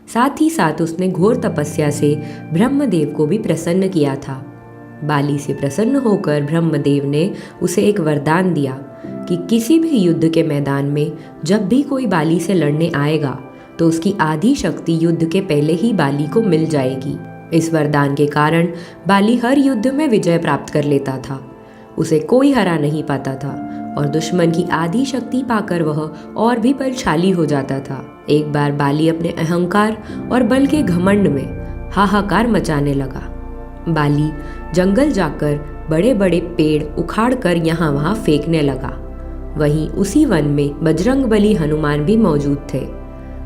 साथ ही साथ उसने घोर तपस्या से ब्रह्मदेव को भी प्रसन्न किया था। बाली से प्रसन्न होकर ब्रह्मदेव ने उसे एक वरदान दिया कि किसी भी युद्ध के मैदान में जब भी कोई बाली से लड़ने आएगा तो उसकी आधी शक्ति युद्ध के पहले ही बाली को मिल जाएगी। इस वरदान के कारण बाली हर युद्ध में विजय प्राप्त कर लेता था। उसे कोई हरा नहीं पाता था और दुश्मन की आधी शक्ति पाकर वह और भी बलशाली हो जाता था। एक बार बाली अपने अहंकार और बल के घमंड में हाहाकार मचाने लगा। बाली जंगल जाकर बड़े बड़े पेड़ उखाड़कर यहाँ वहाँ फेंकने लगा। वहीं उसी वन में बजरंगबली हनुमान भी मौजूद थे।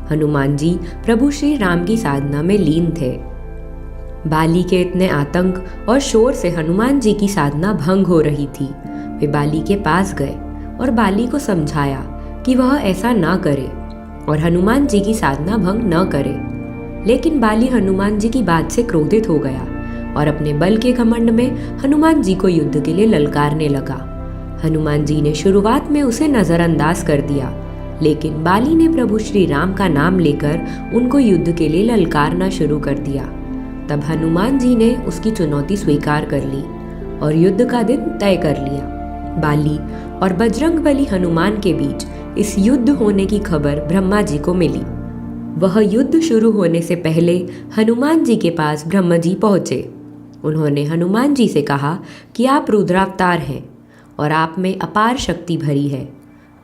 हनुमान जी प्रभु श्री राम की साधना में लीन थे। बाली के इतने आतंक और शोर से हनुमान जी की साधना भंग हो रही थी। वे बाली के पास गए और बाली को समझाया कि वह ऐसा ना करे और हनुमान जी की साधना भंग न करे। लेकिन बाली हनुमान जी की बात से क्रोधित हो गया और अपने बल के घमंड में हनुमान जी को युद्ध के लिए ललकारने लगा। हनुमान जी ने शुरुआत में उसे नजरअंदाज कर दिया, लेकिन बाली ने प्रभु श्री राम का नाम लेकर उनको युद्ध के लिए ललकारना शुरू कर दिया। तब हनुमान जी ने उसकी चुनौती स्वीकार कर ली और युद्ध का दिन तय कर लिया। बाली और बजरंगबली हनुमान के बीच इस युद्ध होने की खबर ब्रह्मा जी को मिली। वह युद्ध शुरू होने से पहले हनुमान जी के पास ब्रह्मा जी पहुंचे। उन्होंने हनुमान जी से कहा कि आप रुद्रावतार हैं और आप में अपार शक्ति भरी है।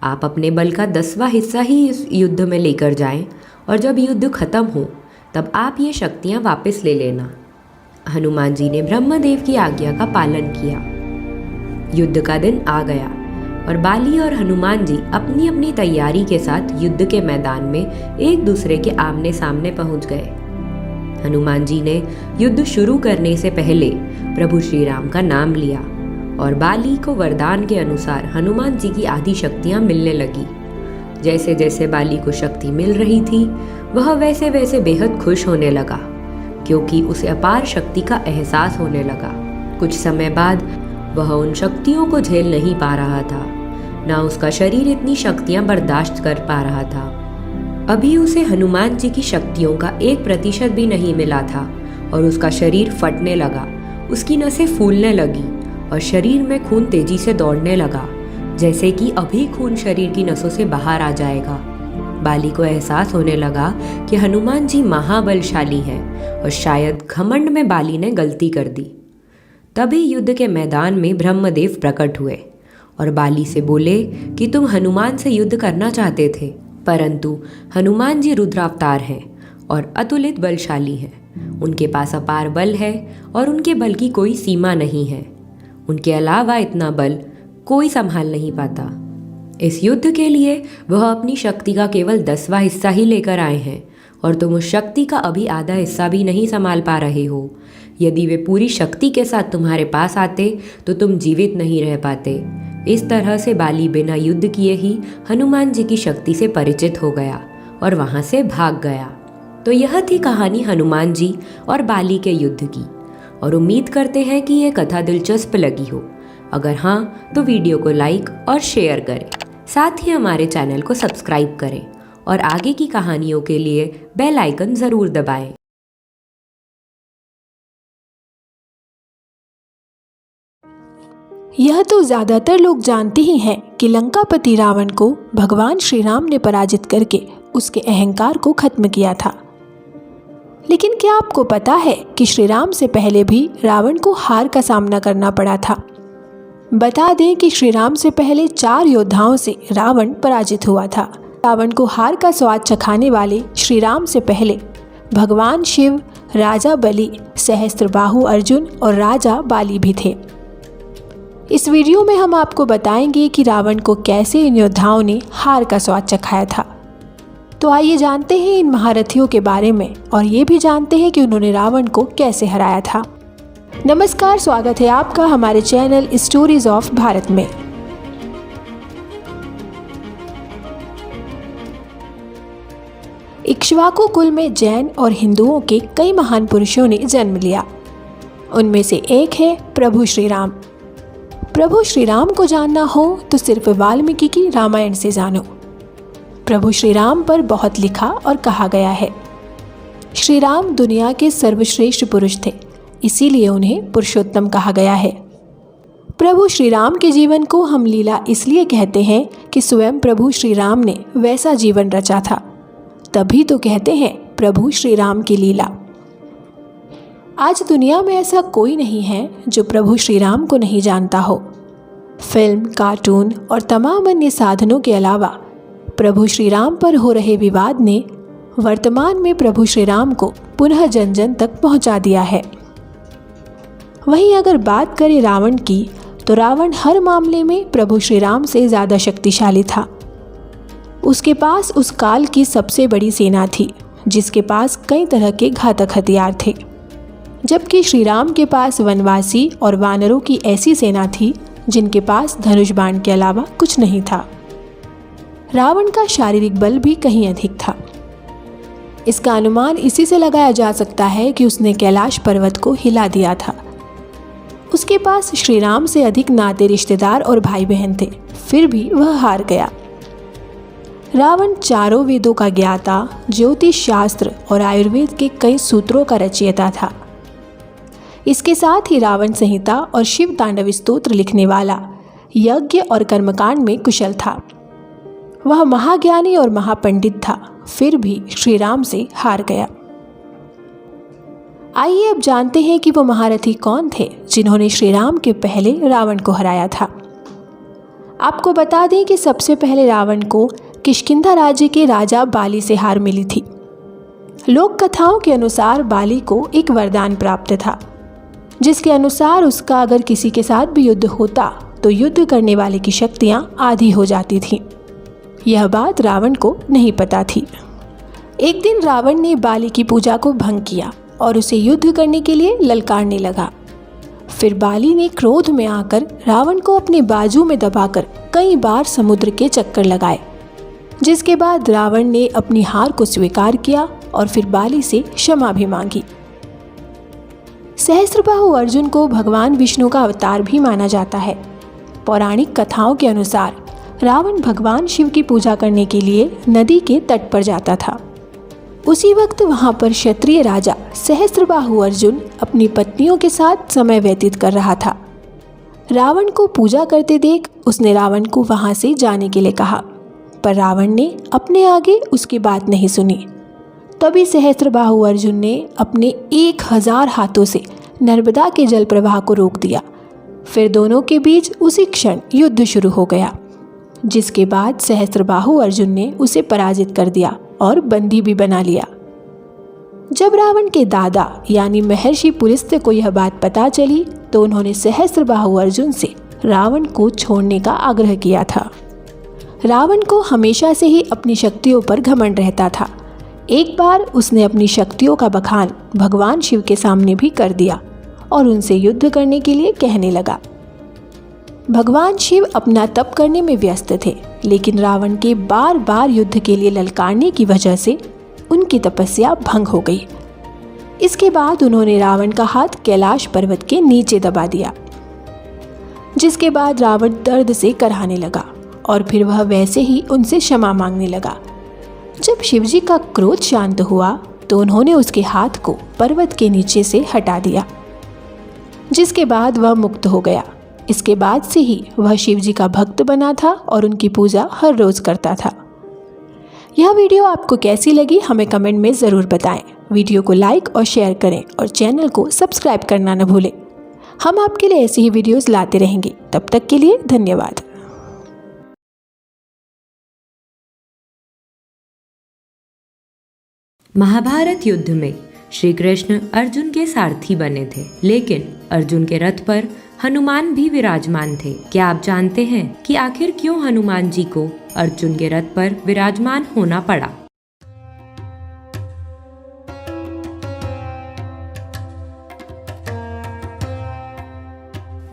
आप अपने बल का 10वां हिस्सा ही इस युद्ध में लेकर जाएं और जब युद्ध खत्म हो तब आप ये शक्तियाँ वापस ले लेना। हनुमान जी ने ब्रह्मदेव की आज्ञा का पालन किया। युद्ध का दिन आ गया और बाली और हनुमान जी अपनी अपनी तैयारी के साथ युद्ध के मैदान में एक दूसरे के आमने सामने पहुंच गए। हनुमान जी ने युद्ध शुरू करने से पहले प्रभु श्री राम का नाम लिया और बाली को वरदान के अनुसार हनुमान जी की आधी शक्तियां मिलने लगी। जैसे जैसे बाली को शक्ति मिल रही थी वह वैसे वैसे बेहद खुश होने लगा, क्योंकि उसे अपार शक्ति का एहसास होने लगा। कुछ समय बाद वह उन शक्तियों को झेल नहीं पा रहा था, ना उसका शरीर इतनी शक्तियां बर्दाश्त कर पा रहा था। अभी उसे हनुमान जी की शक्तियों का 1% भी नहीं मिला था और उसका शरीर फटने लगा। उसकी नसें फूलने लगी और शरीर में खून तेजी से दौड़ने लगा, जैसे कि अभी खून शरीर की नसों से बाहर आ जाएगा। बाली को एहसास होने लगा कि हनुमान जी महाबलशाली हैं और शायद घमंड में बाली ने गलती कर दी। तभी युद्ध के मैदान में ब्रह्मदेव प्रकट हुए और बाली से बोले कि तुम हनुमान से युद्ध करना चाहते थे, परंतु हनुमान जी रुद्रावतार हैं और अतुलित बलशाली हैं। उनके पास अपार बल है और उनके बल की कोई सीमा नहीं है। उनके अलावा इतना बल कोई संभाल नहीं पाता। इस युद्ध के लिए वह अपनी शक्ति का केवल 10वां हिस्सा ही लेकर आए हैं और तुम उस शक्ति का अभी आधा हिस्सा भी नहीं संभाल पा रहे हो। यदि वे पूरी शक्ति के साथ तुम्हारे पास आते तो तुम जीवित नहीं रह पाते। इस तरह से बाली बिना युद्ध किए ही हनुमान जी की शक्ति से परिचित हो गया और वहां से भाग गया। तो यह थी कहानी हनुमान जी और बाली के युद्ध की, और उम्मीद करते हैं कि यह कथा दिलचस्प लगी हो। अगर हाँ तो वीडियो को लाइक और शेयर करें, साथ ही हमारे चैनल को सब्सक्राइब करें और आगे की कहानियों के लिए बेल आइकन ज़रूर दबाएं। यह तो ज्यादातर लोग जानते ही हैं कि लंकापति रावण को भगवान श्री राम ने पराजित करके उसके अहंकार को खत्म किया था। लेकिन क्या आपको पता है कि श्री राम से पहले भी रावण को हार का सामना करना पड़ा था। बता दें कि श्री राम से पहले 4 योद्धाओं से रावण पराजित हुआ था। रावण को हार का स्वाद चखाने वाले श्री राम से पहले भगवान शिव, राजा बलि, सहस्त्रबाहु अर्जुन और राजा बाली भी थे। इस वीडियो में हम आपको बताएंगे कि रावण को कैसे इन योद्धाओं ने हार का स्वाद चखाया था। तो आइए जानते हैं इन महारथियों के बारे में और ये भी जानते हैं कि उन्होंने रावण को कैसे हराया था। नमस्कार, स्वागत है आपका हमारे चैनल स्टोरीज ऑफ भारत में। इक्ष्वाकु कुल में जैन और हिंदुओं के कई महान पुरुषों ने जन्म लिया। उनमें से एक है प्रभु श्री राम। प्रभु श्री राम को जानना हो तो सिर्फ वाल्मीकि की रामायण से जानो। प्रभु श्री राम पर बहुत लिखा और कहा गया है। श्री राम दुनिया के सर्वश्रेष्ठ पुरुष थे, इसीलिए उन्हें पुरुषोत्तम कहा गया है। प्रभु श्री राम के जीवन को हम लीला इसलिए कहते हैं कि स्वयं प्रभु श्री राम ने वैसा जीवन रचा था, तभी तो कहते हैं प्रभु श्री राम की लीला। आज दुनिया में ऐसा कोई नहीं है जो प्रभु श्री राम को नहीं जानता हो। फिल्म, कार्टून और तमाम अन्य साधनों के अलावा प्रभु श्री राम पर हो रहे विवाद ने वर्तमान में प्रभु श्री राम को पुनः जन जन तक पहुंचा दिया है। वहीं अगर बात करें रावण की, तो रावण हर मामले में प्रभु श्री राम से ज़्यादा शक्तिशाली था। उसके पास उस काल की सबसे बड़ी सेना थी, जिसके पास कई तरह के घातक हथियार थे, जबकि श्री राम के पास वनवासी और वानरों की ऐसी सेना थी जिनके पास धनुष बाण के अलावा कुछ नहीं था। रावण का शारीरिक बल भी कहीं अधिक था। इसका अनुमान इसी से लगाया जा सकता है कि उसने कैलाश पर्वत को हिला दिया था। उसके पास श्री राम से अधिक नाते रिश्तेदार और भाई बहन थे, फिर भी वह हार गया। रावण चारों वेदों का ज्ञाता, ज्योतिष शास्त्र और आयुर्वेद के कई सूत्रों का रचयिता था। इसके साथ ही रावण संहिता और शिव तांडव स्तोत्र लिखने वाला, यज्ञ और कर्मकांड में कुशल था। वह महाज्ञानी और महापंडित था, फिर भी श्री राम से हार गया। आइए अब जानते हैं कि वो महारथी कौन थे जिन्होंने श्री राम के पहले रावण को हराया था। आपको बता दें कि सबसे पहले रावण को किष्किंधा राज्य के राजा बाली से हार मिली थी। लोक कथाओं के अनुसार बाली को एक वरदान प्राप्त था, जिसके अनुसार उसका अगर किसी के साथ भी युद्ध होता तो युद्ध करने वाले की शक्तियां आधी हो जाती थीं। यह बात रावण को नहीं पता थी। एक दिन रावण ने बाली की पूजा को भंग किया और उसे युद्ध करने के लिए ललकारने लगा। फिर बाली ने क्रोध में आकर रावण को अपने बाजू में दबाकर कई बार समुद्र के चक्कर लगाए, जिसके बाद रावण ने अपनी हार को स्वीकार किया और फिर बाली से क्षमा भी मांगी। सहस्त्रबाहु अर्जुन को भगवान विष्णु का अवतार भी माना जाता है। पौराणिक कथाओं के अनुसार रावण भगवान शिव की पूजा करने के लिए नदी के तट पर जाता था। उसी वक्त वहां पर क्षत्रिय राजा सहस्त्रबाहु अर्जुन अपनी पत्नियों के साथ समय व्यतीत कर रहा था। रावण को पूजा करते देख उसने रावण को वहां से जाने के लिए कहा, पर रावण ने अपने आगे उसकी बात नहीं सुनी। तभी सहस्त्रबाहु अर्जुन ने अपने 1000 हाथों से नर्मदा के जल प्रवाह को रोक दिया। फिर दोनों के बीच उसी क्षण युद्ध शुरू हो गया, जिसके बाद सहस्त्रबाहु अर्जुन ने उसे पराजित कर दिया और बंदी भी बना लिया। जब रावण के दादा यानी महर्षि पुलस्त्य को यह बात पता चली तो उन्होंने सहस्त्रबाहु अर्जुन से रावण को छोड़ने का आग्रह किया था। रावण को हमेशा से ही अपनी शक्तियों पर घमंड रहता था। एक बार उसने अपनी शक्तियों का बखान भगवान शिव के सामने भी कर दिया और उनसे युद्ध करने के लिए कहने लगा। भगवान शिव अपना तप करने में व्यस्त थे, लेकिन रावण के बार बार युद्ध के लिए ललकारने की वजह से उनकी तपस्या भंग हो गई। इसके बाद उन्होंने रावण का हाथ कैलाश पर्वत के नीचे दबा दिया, जिसके बाद रावण दर्द से कराहने लगा और फिर वह वैसे ही उनसे क्षमा मांगने लगा। जब शिवजी का क्रोध शांत हुआ तो उन्होंने उसके हाथ को पर्वत के नीचे से हटा दिया, जिसके बाद वह मुक्त हो गया। इसके बाद से ही वह शिवजी का भक्त बना था और उनकी पूजा हर रोज करता था। यह वीडियो आपको कैसी लगी हमें कमेंट में ज़रूर बताएं। वीडियो को लाइक और शेयर करें और चैनल को सब्सक्राइब करना न भूलें। हम आपके लिए ऐसी ही वीडियोस लाते रहेंगे। तब तक के लिए धन्यवाद। महाभारत युद्ध में श्री कृष्ण अर्जुन के सारथी बने थे, लेकिन अर्जुन के रथ पर हनुमान भी विराजमान थे। क्या आप जानते हैं कि आखिर क्यों हनुमान जी को अर्जुन के रथ पर विराजमान होना पड़ा?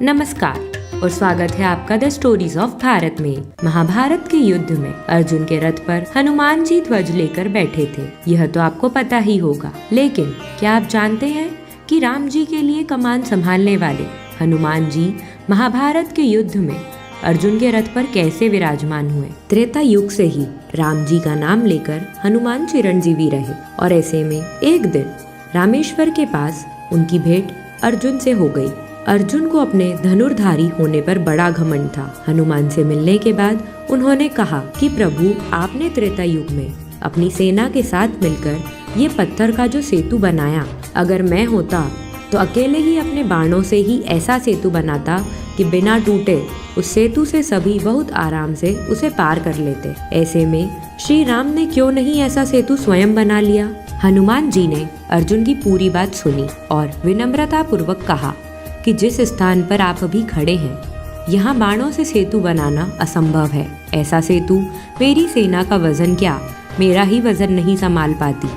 नमस्कार और स्वागत है आपका द स्टोरीज ऑफ भारत में। महाभारत के युद्ध में अर्जुन के रथ पर हनुमान जी ध्वज लेकर बैठे थे, यह तो आपको पता ही होगा। लेकिन क्या आप जानते हैं कि राम जी के लिए कमान संभालने वाले हनुमान जी महाभारत के युद्ध में अर्जुन के रथ पर कैसे विराजमान हुए? त्रेता युग से ही राम जी का नाम लेकर हनुमान चिरंजीवी रहे और ऐसे में एक दिन रामेश्वर के पास उनकी भेंट अर्जुन से हो गई। अर्जुन को अपने धनुर्धारी होने पर बड़ा घमंड था। हनुमान से मिलने के बाद उन्होंने कहा कि प्रभु, आपने त्रेता युग में अपनी सेना के साथ मिलकर ये पत्थर का जो सेतु बनाया, अगर मैं होता तो अकेले ही अपने बाणों से ही ऐसा सेतु बनाता कि बिना टूटे उस सेतु से सभी बहुत आराम से उसे पार कर लेते। ऐसे में श्री राम ने क्यों नहीं ऐसा सेतु स्वयं बना लिया? हनुमान जी ने अर्जुन की पूरी बात सुनी और विनम्रता पूर्वक कहा कि जिस स्थान पर आप अभी खड़े हैं, यहाँ बाणों से सेतु बनाना असंभव है। ऐसा सेतु मेरी सेना का वजन क्या, मेरा ही वजन नहीं संभाल पाती।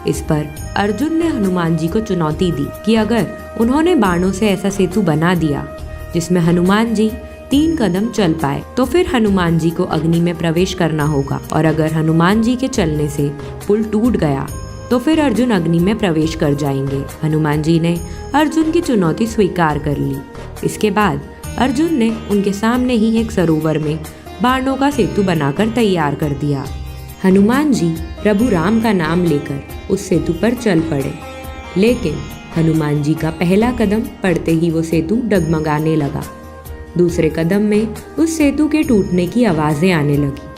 इस पर अर्जुन ने हनुमान जी को चुनौती दी कि अगर उन्होंने बाणों से ऐसा सेतु बना दिया जिसमें हनुमान जी 3 कदम चल पाए, तो फिर हनुमान जी को अग्नि में प्रवेश करना होगा, और अगर हनुमान जी के चलने से पुल टूट गया तो फिर अर्जुन अग्नि में प्रवेश कर जाएंगे। हनुमान जी ने अर्जुन की चुनौती स्वीकार कर ली। इसके बाद अर्जुन ने उनके सामने ही एक सरोवर में बाणों का सेतु बनाकर तैयार कर दिया। हनुमान जी प्रभु राम का नाम लेकर उस सेतु पर चल पड़े, लेकिन हनुमान जी का पहला कदम पड़ते ही वो सेतु डगमगाने लगा। दूसरे कदम में उस सेतु के टूटने की आवाजें आने लगी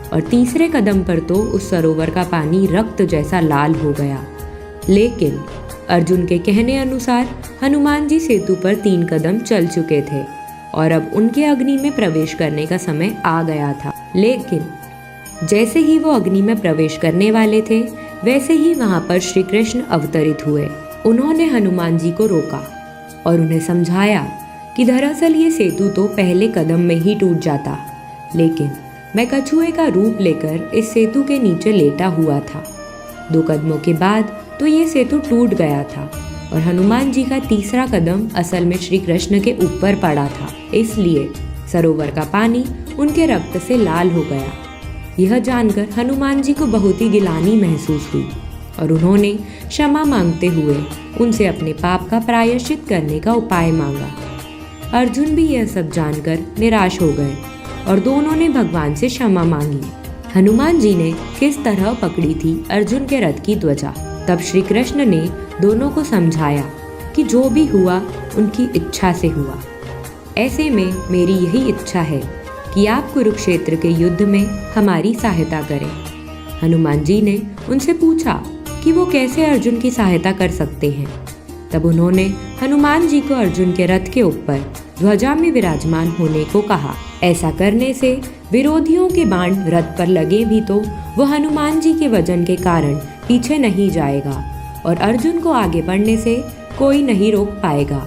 और तीसरे कदम पर तो उस सरोवर का पानी रक्त जैसा लाल हो गया। लेकिन अर्जुन के कहने अनुसार हनुमान जी सेतु पर 3 कदम चल चुके थे और अब उनके अग्नि में प्रवेश करने का समय आ गया था। लेकिन जैसे ही वो अग्नि में प्रवेश करने वाले थे, वैसे ही वहां पर श्री कृष्ण अवतरित हुए। उन्होंने हनुमान जी को रोका और उन्हें समझाया कि दरअसल ये सेतु तो पहले कदम में ही टूट जाता, लेकिन मैं कछुए का रूप लेकर इस सेतु के नीचे लेटा हुआ था। 2 कदमों के बाद तो ये सेतु टूट गया था और हनुमान जी का तीसरा कदम असल में श्री कृष्ण के ऊपर पड़ा था, इसलिए सरोवर का पानी उनके रक्त से लाल हो गया। यह जानकर हनुमान जी को बहुत ही गिलानी महसूस हुई और उन्होंने क्षमा मांगते हुए उनसे अपने पाप का प्रायश्चित करने का उपाय मांगा। अर्जुन भी यह सब जानकर निराश हो गए और दोनों ने भगवान से क्षमा मांगी। हनुमान जी ने किस तरह पकड़ी थी अर्जुन के रथ की ध्वजा। तब श्री कृष्ण ने दोनों को समझाया कि जो भी हुआ उनकी इच्छा से हुआ। ऐसे में मेरी यही इच्छा है कि आप कुरुक्षेत्र के युद्ध में हमारी सहायता करें। हनुमान जी ने उनसे पूछा कि वो कैसे अर्जुन की सहायता कर सकते हैं। तब उन्होंने हनुमान जी को अर्जुन के रथ के ऊपर ध्वजा में विराजमान होने को कहा। ऐसा करने से विरोधियों के बाण रथ पर लगे भी तो वो हनुमान जी के वजन के कारण पीछे नहीं जाएगा और अर्जुन को आगे बढ़ने से कोई नहीं रोक पाएगा।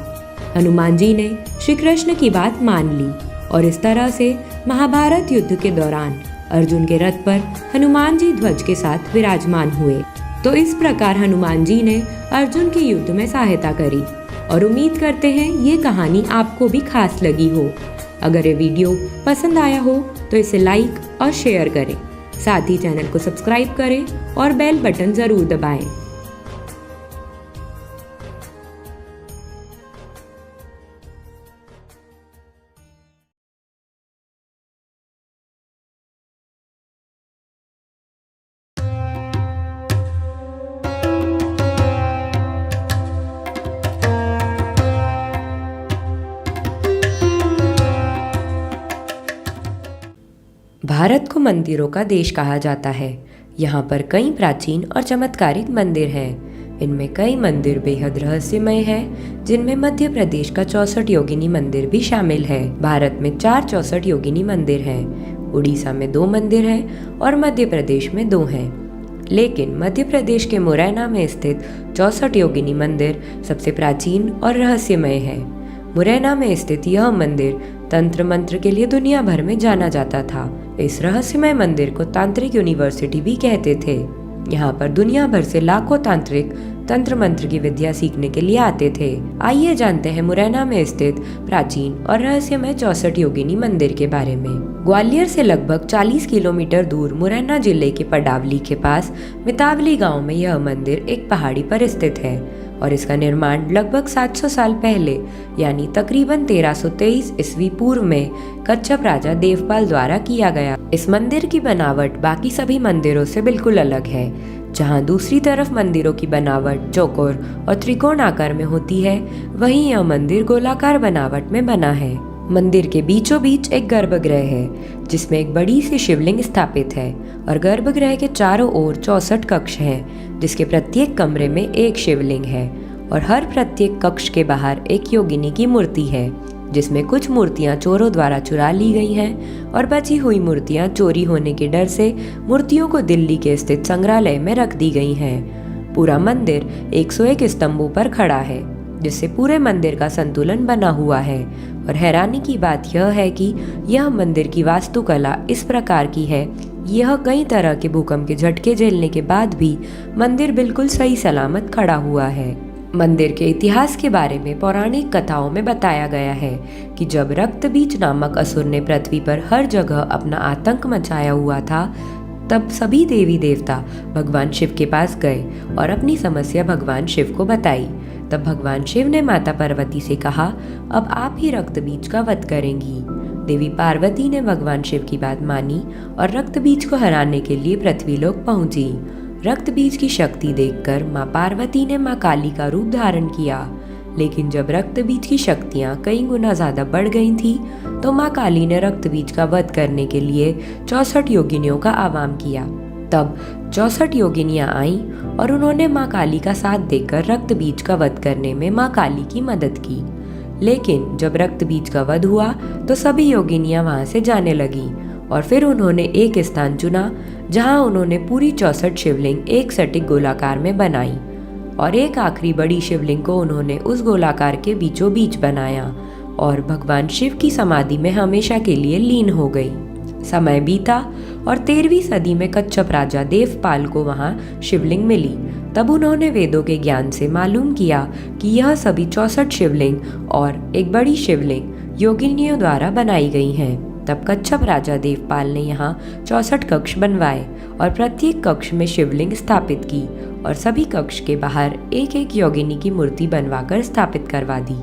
हनुमान जी ने श्री कृष्ण की बात मान ली और इस तरह से महाभारत युद्ध के दौरान अर्जुन के रथ पर हनुमान जी ध्वज के साथ विराजमान हुए। तो इस प्रकार हनुमान जी ने अर्जुन के युद्ध में सहायता करी और उम्मीद करते हैं ये कहानी आपको भी खास लगी हो। अगर ये वीडियो पसंद आया हो तो इसे लाइक और शेयर करें, साथ ही चैनल को सब्सक्राइब करें और बेल बटन जरूर दबाएं। भारत को मंदिरों का देश कहा जाता है। यहाँ पर कई प्राचीन और चमत्कारिक मंदिर हैं। इनमें कई मंदिर बेहद रहस्यमय हैं, जिनमें मध्य प्रदेश का 64 योगिनी मंदिर भी शामिल है। भारत में 4 64 योगिनी मंदिर हैं। उड़ीसा में 2 मंदिर हैं और मध्य प्रदेश में 2 हैं। लेकिन मध्य प्रदेश के मुरैना में स्थित 64 योगिनी मंदिर सबसे प्राचीन और रहस्यमय है। मुरैना में स्थित यह मंदिर तंत्र मंत्र के लिए दुनिया भर में जाना जाता था। इस रहस्यमय मंदिर को तांत्रिक यूनिवर्सिटी भी कहते थे। यहाँ पर दुनिया भर से लाखों तांत्रिक तंत्र मंत्र की विद्या सीखने के लिए आते थे। आइए जानते हैं मुरैना में स्थित प्राचीन और रहस्यमय 64 योगिनी मंदिर के बारे में। ग्वालियर से लगभग 40 किलोमीटर दूर मुरैना जिले के पडावली के पास मितावली गांव में यह मंदिर एक पहाड़ी पर स्थित है और इसका निर्माण लगभग 700 साल पहले यानी तकरीबन 1323 ईस्वी पूर्व में कच्छप राजा देवपाल द्वारा किया गया। इस मंदिर की बनावट बाकी सभी मंदिरों से बिल्कुल अलग है। जहां दूसरी तरफ मंदिरों की बनावट चौकोर और त्रिकोण आकार में होती है, वहीं यह मंदिर गोलाकार बनावट में बना है। मंदिर के बीचों बीच एक गर्भगृह है जिसमें एक बड़ी सी शिवलिंग स्थापित है और गर्भगृह के चारों ओर 64 कक्ष हैं, जिसके प्रत्येक कमरे में एक शिवलिंग है और हर प्रत्येक कक्ष के बाहर एक योगिनी की मूर्ति है, जिसमें कुछ मूर्तियां चोरों द्वारा चुरा ली गई हैं और बची हुई मूर्तियां चोरी होने के डर से मूर्तियों को दिल्ली के स्थित संग्रहालय में रख दी गई हैं। पूरा मंदिर 101 स्तंभों पर खड़ा है, जिससे पूरे मंदिर का संतुलन बना हुआ है। और हैरानी की बात यह है कि यह मंदिर की वास्तुकला इस प्रकार की है, यह कई तरह के भूकंप के झटके झेलने के बाद भी मंदिर बिल्कुल सही सलामत खड़ा हुआ है। मंदिर के इतिहास के बारे में पौराणिक कथाओं में बताया गया है कि जब रक्तबीज नामक असुर ने पृथ्वी पर हर जगह अपना आतंक मचाया हुआ था, तब सभी देवी देवता भगवान शिव के पास गए और अपनी समस्या भगवान शिव को बताई। तब भगवान शिव ने माता पार्वती से कहा, अब आप ही रक्तबीज का वध करेंगी। देवी पार्वती ने भगवान शिव की बात मानी और रक्तबीज को हराने के लिए पृथ्वीलोक पहुंची। रक्तबीज की शक्ति देखकर माँ पार्वती ने माँ काली का रूप धारण किया, लेकिन जब रक्तबीज की शक्तियाँ कई गुना ज्यादा बढ़ गई थी, तो माँ काली ने रक्तबीज का वध करने के लिए 64 योगिनियों का आह्वान किया। तब 64 योगिनियाँ आईं और उन्होंने माँ काली का साथ देकर रक्तबीज का वध करने में माँ काली की मदद की। लेकिन जब रक्तबीज का वध हुआ तो सभी योगिनियाँ वहाँ से जाने लगी और फिर उन्होंने एक स्थान चुना जहाँ उन्होंने पूरी 64 शिवलिंग एक सटीक गोलाकार में बनाई और एक आखिरी बड़ी शिवलिंग को उन्होंने उस गोलाकार के बीचों बीच बनाया और भगवान शिव की समाधि में हमेशा के लिए लीन हो गई। समय बीता और 13वीं सदी में कच्छप राजा देवपाल को वहाँ शिवलिंग मिली। तब उन्होंने वेदों के ज्ञान से मालूम किया कि यह सभी 64 शिवलिंग और एक बड़ी शिवलिंग योगिनियों द्वारा बनाई गई हैं। तब कच्छप राजा देवपाल ने यहाँ 64 कक्ष बनवाए और प्रत्येक कक्ष में शिवलिंग स्थापित की और सभी कक्ष के बाहर एक एक योगिनी की मूर्ति बनवाकर स्थापित करवा दी।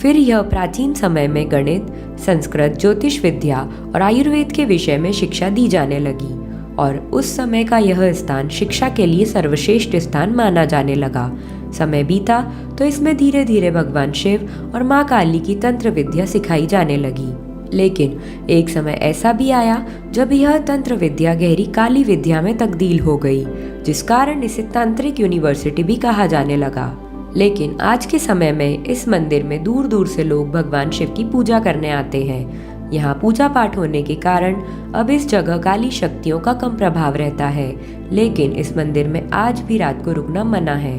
फिर यह प्राचीन समय में गणित, संस्कृत, ज्योतिष विद्या और आयुर्वेद के विषय में शिक्षा दी जाने लगी और उस समय का यह स्थान शिक्षा के लिए सर्वश्रेष्ठ स्थान माना जाने लगा। समय बीता तो इसमें धीरे धीरे भगवान शिव और माँ काली की तंत्र विद्या सिखाई जाने लगी। लेकिन एक समय ऐसा भी आया जब यह तंत्र विद्या गहरी काली विद्या में तब्दील हो गई, जिस कारण इसे तांत्रिक यूनिवर्सिटी भी कहा जाने लगा। लेकिन आज के समय में इस मंदिर में दूर दूर से लोग भगवान शिव की पूजा करने आते हैं। यहाँ पूजा पाठ होने के कारण अब इस जगह काली शक्तियों का कम प्रभाव रहता है, लेकिन इस मंदिर में आज भी रात को रुकना मना है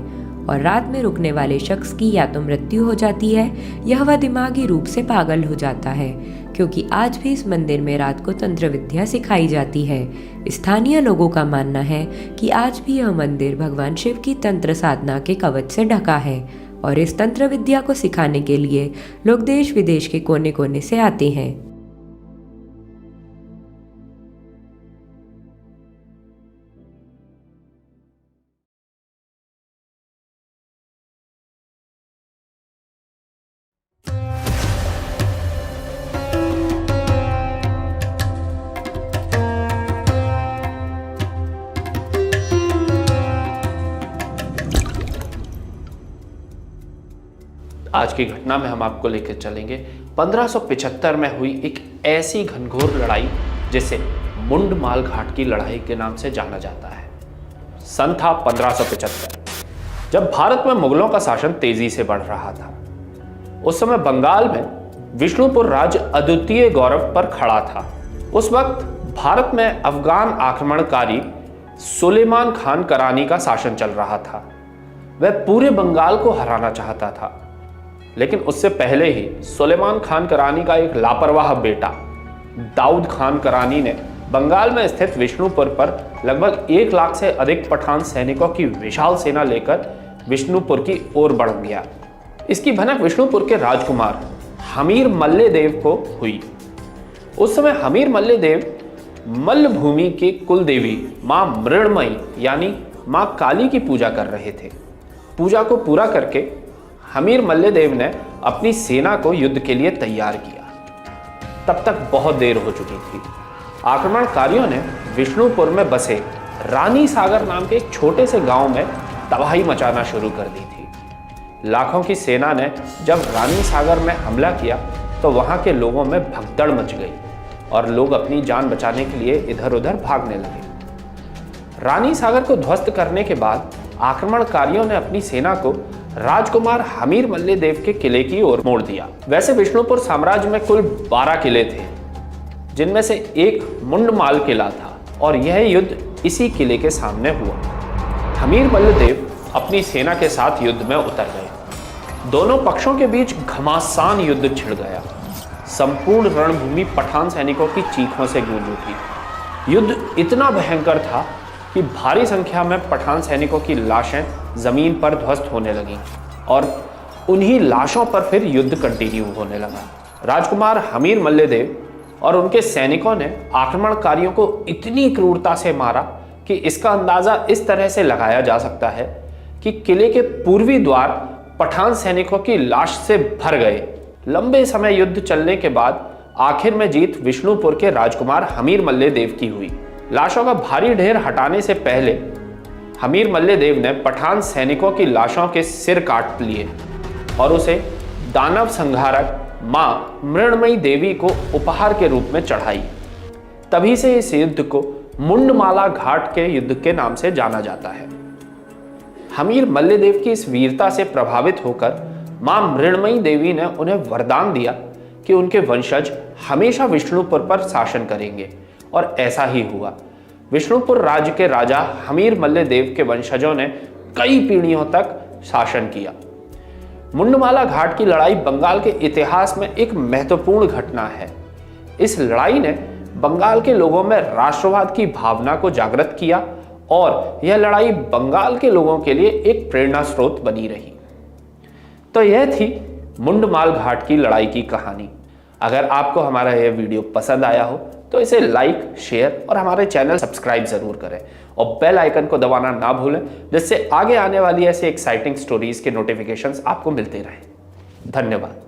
और रात में रुकने वाले शख्स की या तो मृत्यु हो जाती है या वह दिमागी रूप से पागल हो जाता है, क्योंकि आज भी इस मंदिर में रात को तंत्र विद्या सिखाई जाती है। स्थानीय लोगों का मानना है कि आज भी यह मंदिर भगवान शिव की तंत्र साधना के कवच से ढका है और इस तंत्र विद्या को सिखाने के लिए लोग देश विदेश के कोने कोने से आते हैं। आज की घटना में हम आपको लेकर चलेंगे 1575 में हुई एक ऐसी घनघोर लड़ाई जिसे मुंडमाल घाट की लड़ाई के नाम से जाना जाता है। सन था 1575, जब भारत में मुगलों का शासन तेजी से बढ़ रहा था। उस समय बंगाल में विष्णुपुर राज्य अद्वितीय गौरव पर खड़ा था। उस वक्त भारत में अफगान आक्रमणकारी सुलेमान खान करानी का शासन चल रहा था। वह पूरे बंगाल को हराना चाहता था। लेकिन उससे पहले ही सुलेमान खान करानी का एक लापरवाह बेटा दाऊद खान करानी ने बंगाल में स्थित विष्णुपुर पर लगभग 1 लाख से अधिक पठान सैनिकों की विशाल सेना लेकर विष्णुपुर की ओर बढ़ गया। इसकी भनक विष्णुपुर के राजकुमार हमीर मल्ले देव को हुई। उस समय हमीर मल्ले देव मल्ल भूमि के कुल देवी मां मृणमयी यानी मां काली की पूजा कर रहे थे। पूजा को पूरा करके हमीर मल्ले देव ने अपनी सेना को युद्ध के लिए तैयार किया। तब तक बहुत देर हो चुकी थी। आक्रमणकारियों ने विष्णुपुर में बसे रानी सागर नाम के एक छोटे से गांव में तबाही मचाना शुरू कर दी थी। लाखों की सेना ने जब रानी सागर में हमला किया तो वहां के लोगों में भगदड़ मच गई और लोग अपनी जान बचाने के लिए इधर उधर भागने लगे। रानी सागर को ध्वस्त करने के बाद आक्रमणकारियों ने अपनी सेना को राजकुमार हमीर मल्ले देव के किले की ओर मोड़ दिया। वैसे विष्णुपुर साम्राज्य में कुल 12 किले थे, जिनमें से एक मुंडमाल किला था और यह युद्ध इसी किले के सामने हुआ। हमीर मल्ले देव अपनी सेना के साथ युद्ध में उतर गए। दोनों पक्षों के बीच घमासान युद्ध छिड़ गया। संपूर्ण रणभूमि पठान सैनिकों की चीखों से गूंज उठी। युद्ध इतना भयंकर था कि भारी संख्या में पठान सैनिकों की लाशें जमीन पर ध्वस्त होने लगीं और उन्हीं लाशों पर फिर युद्ध कंटिन्यू होने लगा। राजकुमार हमीर मल्ले देव और उनके सैनिकों ने आक्रमणकारियों को इतनी क्रूरता से मारा कि इसका अंदाजा इस तरह से लगाया जा सकता है कि किले के पूर्वी द्वार पठान सैनिकों की लाश से भर गए। लंबे समय युद्ध चलने के बाद आखिर में जीत विष्णुपुर के राजकुमार हमीर मल्ले देव की हुई। लाशों का भारी ढेर हटाने से पहले हमीर मल्ले देव ने पठान सैनिकों की लाशों के सिर काट लिए और उसे दानव संहारक मां मृणमयी देवी को उपहार के रूप में चढ़ाई। तभी से इस युद्ध को मुंडमाला घाट के युद्ध के नाम से जाना जाता है। हमीर मल्ले देव की इस वीरता से प्रभावित होकर मां मृणमयी देवी ने उन्हें वरदान दिया कि उनके वंशज हमेशा विष्णुपुर पर शासन करेंगे और ऐसा ही हुआ। विष्णुपुर राज्य के राजा हमीर मल्ले देव के वंशजों ने कई पीढ़ियों तक शासन किया। मुंडमाला घाट की लड़ाई बंगाल के इतिहास में एक महत्वपूर्ण घटना है। इस लड़ाई ने बंगाल के लोगों में राष्ट्रवाद की भावना को जागृत किया और यह लड़ाई बंगाल के लोगों के लिए एक प्रेरणा स्रोत बनी रही। तो यह थी मुंडमाल घाट की लड़ाई की कहानी। अगर आपको हमारा यह वीडियो पसंद आया हो तो इसे लाइक, शेयर और हमारे चैनल सब्सक्राइब जरूर करें और बेल आइकन को दबाना ना भूलें, जिससे आगे आने वाली ऐसे एक्साइटिंग स्टोरीज के नोटिफिकेशंस आपको मिलते रहें। धन्यवाद।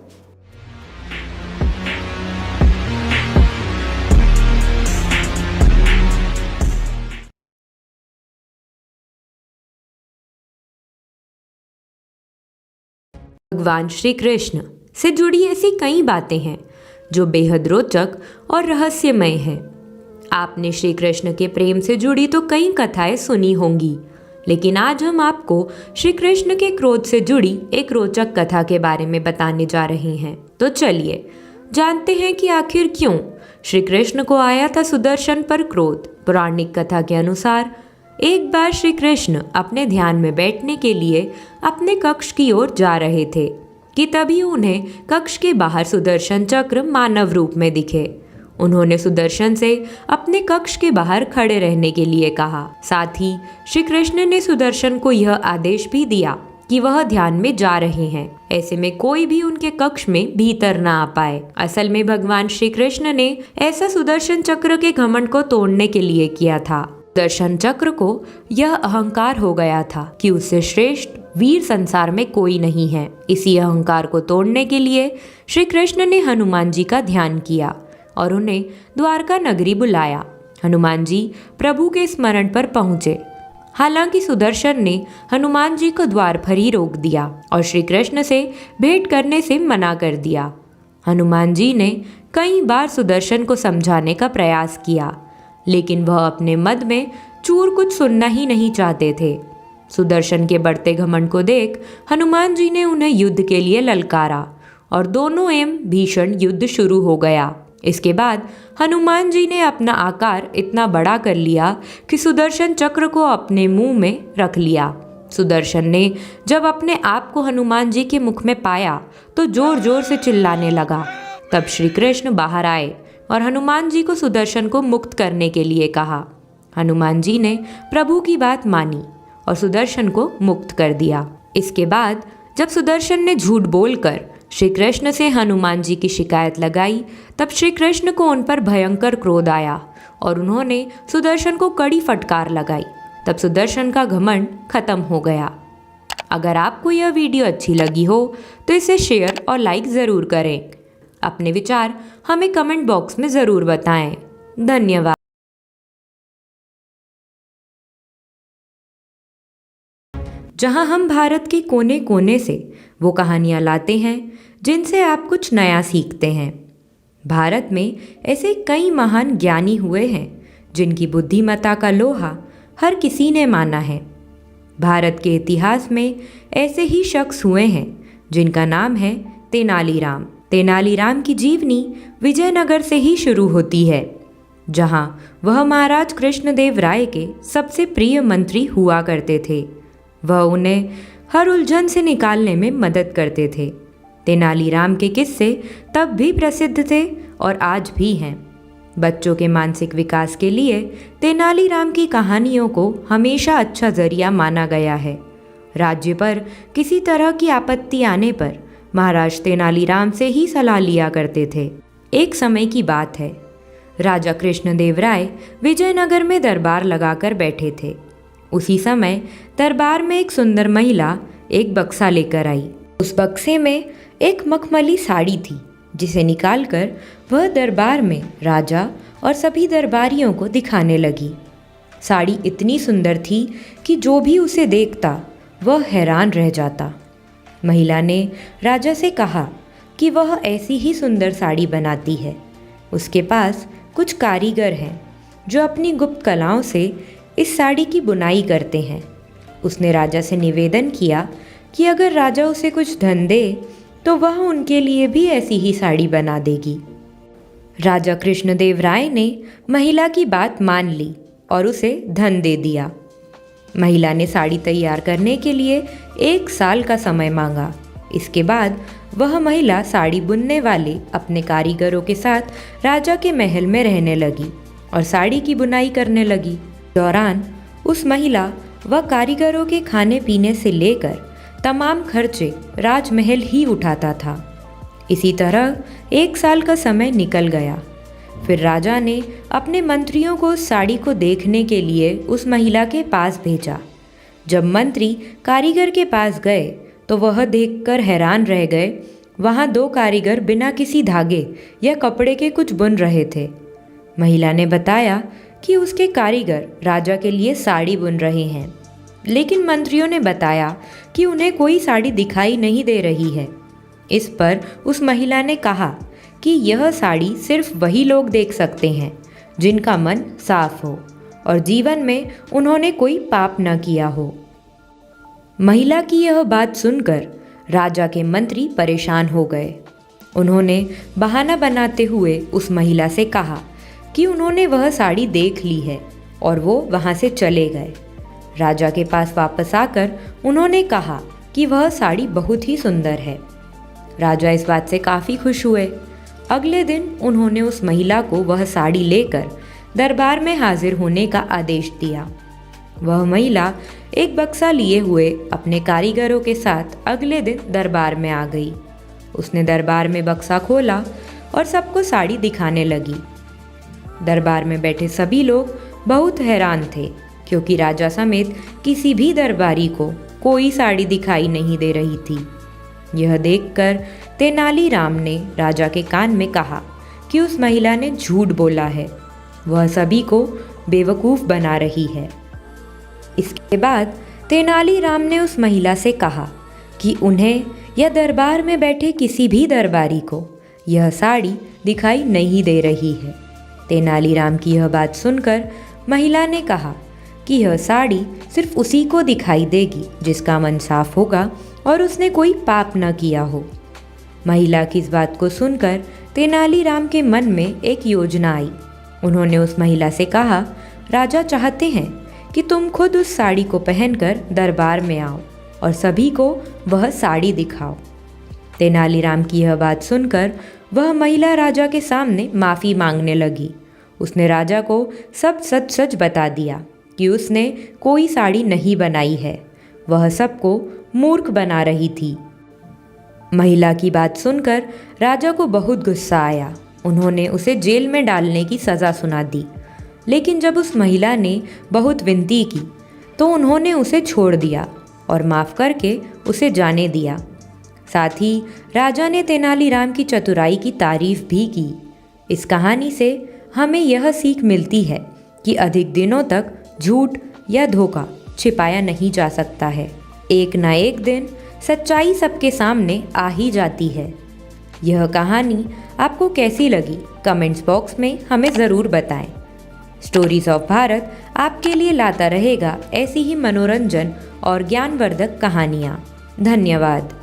भगवान श्री कृष्ण से जुड़ी ऐसी कई बातें हैं जो बेहद रोचक और रहस्यमय हैं। आपने श्री कृष्ण के प्रेम से जुड़ी तो कई कथाएं सुनी होंगी, लेकिन आज हम आपको श्री कृष्ण के क्रोध से जुड़ी एक रोचक कथा के बारे में बताने जा रहे हैं। तो चलिए जानते हैं कि आखिर क्यों श्री कृष्ण को आया था सुदर्शन पर क्रोध। पौराणिक कथा के अनुसार एक बार श्री कृष्ण अपने ध्यान में बैठने के लिए अपने कक्ष की ओर जा रहे थे कि तभी उन्हें कक्ष के बाहर सुदर्शन चक्र मानव रूप में दिखे। उन्होंने सुदर्शन से अपने कक्ष के बाहर खड़े रहने के लिए कहा। साथ ही श्री कृष्ण ने सुदर्शन को यह आदेश भी दिया कि वह ध्यान में जा रहे हैं, ऐसे में कोई भी उनके कक्ष में भीतर ना आ पाए। असल में भगवान श्री कृष्ण ने ऐसा सुदर्शन चक्र के घमंड को तोड़ने के लिए किया था। सुदर्शन चक्र को यह अहंकार हो गया था कि उससे श्रेष्ठ वीर संसार में कोई नहीं है। इसी अहंकार को तोड़ने के लिए श्री कृष्ण ने हनुमान जी का ध्यान किया और उन्हें द्वारका नगरी बुलाया। हनुमान जी प्रभु के स्मरण पर पहुंचे। हालांकि सुदर्शन ने हनुमान जी को द्वार पर ही रोक दिया और श्री कृष्ण से भेंट करने से मना कर दिया। हनुमान जी ने कई बार सुदर्शन को समझाने का प्रयास किया, लेकिन वह अपने मद में चूर कुछ सुनना ही नहीं चाहते थे। सुदर्शन के बढ़ते घमंड को देख हनुमान जी ने उन्हें युद्ध के लिए ललकारा और दोनों एवं भीषण युद्ध शुरू हो गया। इसके बाद हनुमान जी ने अपना आकार इतना बड़ा कर लिया कि सुदर्शन चक्र को अपने मुंह में रख लिया। सुदर्शन ने जब अपने आप को हनुमान जी के मुख में पाया तो जोर जोर से चिल्लाने लगा। तब श्री कृष्ण बाहर आए और हनुमान जी को सुदर्शन को मुक्त करने के लिए कहा। हनुमान जी ने प्रभु की बात मानी और सुदर्शन को मुक्त कर दिया। इसके बाद जब सुदर्शन ने झूठ बोलकर श्री कृष्ण से हनुमान जी की शिकायत लगाई, तब श्री कृष्ण को उन पर भयंकर क्रोध आया और उन्होंने सुदर्शन को कड़ी फटकार लगाई। तब सुदर्शन का घमंड खत्म हो गया। अगर आपको यह वीडियो अच्छी लगी हो तो इसे शेयर और लाइक ज़रूर करें। अपने विचार हमें कमेंट बॉक्स में ज़रूर बताएं। धन्यवाद। जहां हम भारत के कोने कोने से वो कहानियां लाते हैं जिनसे आप कुछ नया सीखते हैं। भारत में ऐसे कई महान ज्ञानी हुए हैं जिनकी बुद्धिमत्ता का लोहा हर किसी ने माना है। भारत के इतिहास में ऐसे ही शख्स हुए हैं जिनका नाम है तेनालीराम। तेनालीराम की जीवनी विजयनगर से ही शुरू होती है, जहां वह महाराज कृष्णदेव राय के सबसे प्रिय मंत्री हुआ करते थे। वह उन्हें हर उलझन से निकालने में मदद करते थे। तेनालीराम के किस्से तब भी प्रसिद्ध थे और आज भी हैं। बच्चों के मानसिक विकास के लिए तेनालीराम की कहानियों को हमेशा अच्छा जरिया माना गया है। राज्य पर किसी तरह की आपत्ति आने पर महाराज तेनालीराम से ही सलाह लिया करते थे। एक समय की बात है, राजा कृष्णदेव राय विजयनगर में दरबार लगाकर बैठे थे। उसी समय दरबार में एक सुंदर महिला एक बक्सा लेकर आई। उस बक्से में एक मखमली साड़ी थी, जिसे निकालकर वह दरबार में राजा और सभी दरबारियों को दिखाने लगी। साड़ी इतनी सुंदर थी कि जो भी उसे देखता वह हैरान रह जाता। महिला ने राजा से कहा कि वह ऐसी ही सुंदर साड़ी बनाती है। उसके पास कुछ कारीगर हैं जो अपनी गुप्त कलाओं से इस साड़ी की बुनाई करते हैं। उसने राजा से निवेदन किया कि अगर राजा उसे कुछ धन दे तो वह उनके लिए भी ऐसी ही साड़ी बना देगी। राजा कृष्णदेव राय ने महिला की बात मान ली और उसे धन दे दिया। महिला ने साड़ी तैयार करने के लिए 1 साल का समय मांगा। इसके बाद वह महिला साड़ी बुनने वाले अपने कारीगरों के साथ राजा के महल में रहने लगी और साड़ी की बुनाई करने लगी। दौरान उस महिला व कारीगरों के खाने पीने से लेकर तमाम खर्चे राजमहल ही उठाता था। इसी तरह 1 साल का समय निकल गया। फिर राजा ने अपने मंत्रियों को उस साड़ी को देखने के लिए उस महिला के पास भेजा। जब मंत्री कारीगर के पास गए तो वह देखकर हैरान रह गए। वहाँ 2 कारीगर बिना किसी धागे या कपड़े के कुछ बुन रहे थे। महिला ने बताया कि उसके कारीगर राजा के लिए साड़ी बुन रहे हैं, लेकिन मंत्रियों ने बताया कि उन्हें कोई साड़ी दिखाई नहीं दे रही है। इस पर उस महिला ने कहा कि यह साड़ी सिर्फ वही लोग देख सकते हैं जिनका मन साफ हो और जीवन में उन्होंने कोई पाप न किया हो। महिला की यह बात सुनकर राजा के मंत्री परेशान हो गए। उन्होंने बहाना बनाते हुए उस महिला से कहा कि उन्होंने वह साड़ी देख ली है और वो वहाँ से चले गए। राजा के पास वापस आकर उन्होंने कहा कि वह साड़ी बहुत ही सुंदर है। राजा इस बात से काफ़ी खुश हुए। अगले दिन उन्होंने उस महिला को वह साड़ी लेकर दरबार में हाजिर होने का आदेश दिया। वह महिला एक बक्सा लिए हुए अपने कारीगरों के साथ अगले दिन दरबार में आ गई। उसने दरबार में बक्सा खोला और सबको साड़ी दिखाने लगी। दरबार में बैठे सभी लोग बहुत हैरान थे, क्योंकि राजा समेत किसी भी दरबारी को कोई साड़ी दिखाई नहीं दे रही थी। यह देखकर तेनालीराम ने राजा के कान में कहा कि उस महिला ने झूठ बोला है, वह सभी को बेवकूफ़ बना रही है। इसके बाद तेनालीराम ने उस महिला से कहा कि उन्हें या दरबार में बैठे किसी भी दरबारी को यह साड़ी दिखाई नहीं दे रही है। तेनालीराम की यह बात सुनकर महिला ने कहा कि यह साड़ी सिर्फ उसी को दिखाई देगी जिसका मन साफ होगा और उसने कोई पाप न किया हो। महिला की इस बात को सुनकर तेनालीराम के मन में एक योजना आई। उन्होंने उस महिला से कहा, राजा चाहते हैं कि तुम खुद उस साड़ी को पहनकर दरबार में आओ और सभी को वह साड़ी दिखाओ। तेनालीराम की यह बात सुनकर वह महिला राजा के सामने माफ़ी मांगने लगी। उसने राजा को सब सच सच बता दिया कि उसने कोई साड़ी नहीं बनाई है, वह सबको मूर्ख बना रही थी। महिला की बात सुनकर राजा को बहुत गुस्सा आया। उन्होंने उसे जेल में डालने की सज़ा सुना दी, लेकिन जब उस महिला ने बहुत विनती की तो उन्होंने उसे छोड़ दिया और माफ़ करके उसे जाने दिया। साथ ही राजा ने तेनालीराम की चतुराई की तारीफ भी की। इस कहानी से हमें यह सीख मिलती है कि अधिक दिनों तक झूठ या धोखा छिपाया नहीं जा सकता है। एक न एक दिन सच्चाई सबके सामने आ ही जाती है। यह कहानी आपको कैसी लगी कमेंट्स बॉक्स में हमें ज़रूर बताएं। स्टोरीज ऑफ भारत आपके लिए लाता रहेगा ऐसी ही मनोरंजन और ज्ञानवर्धक कहानियाँ। धन्यवाद।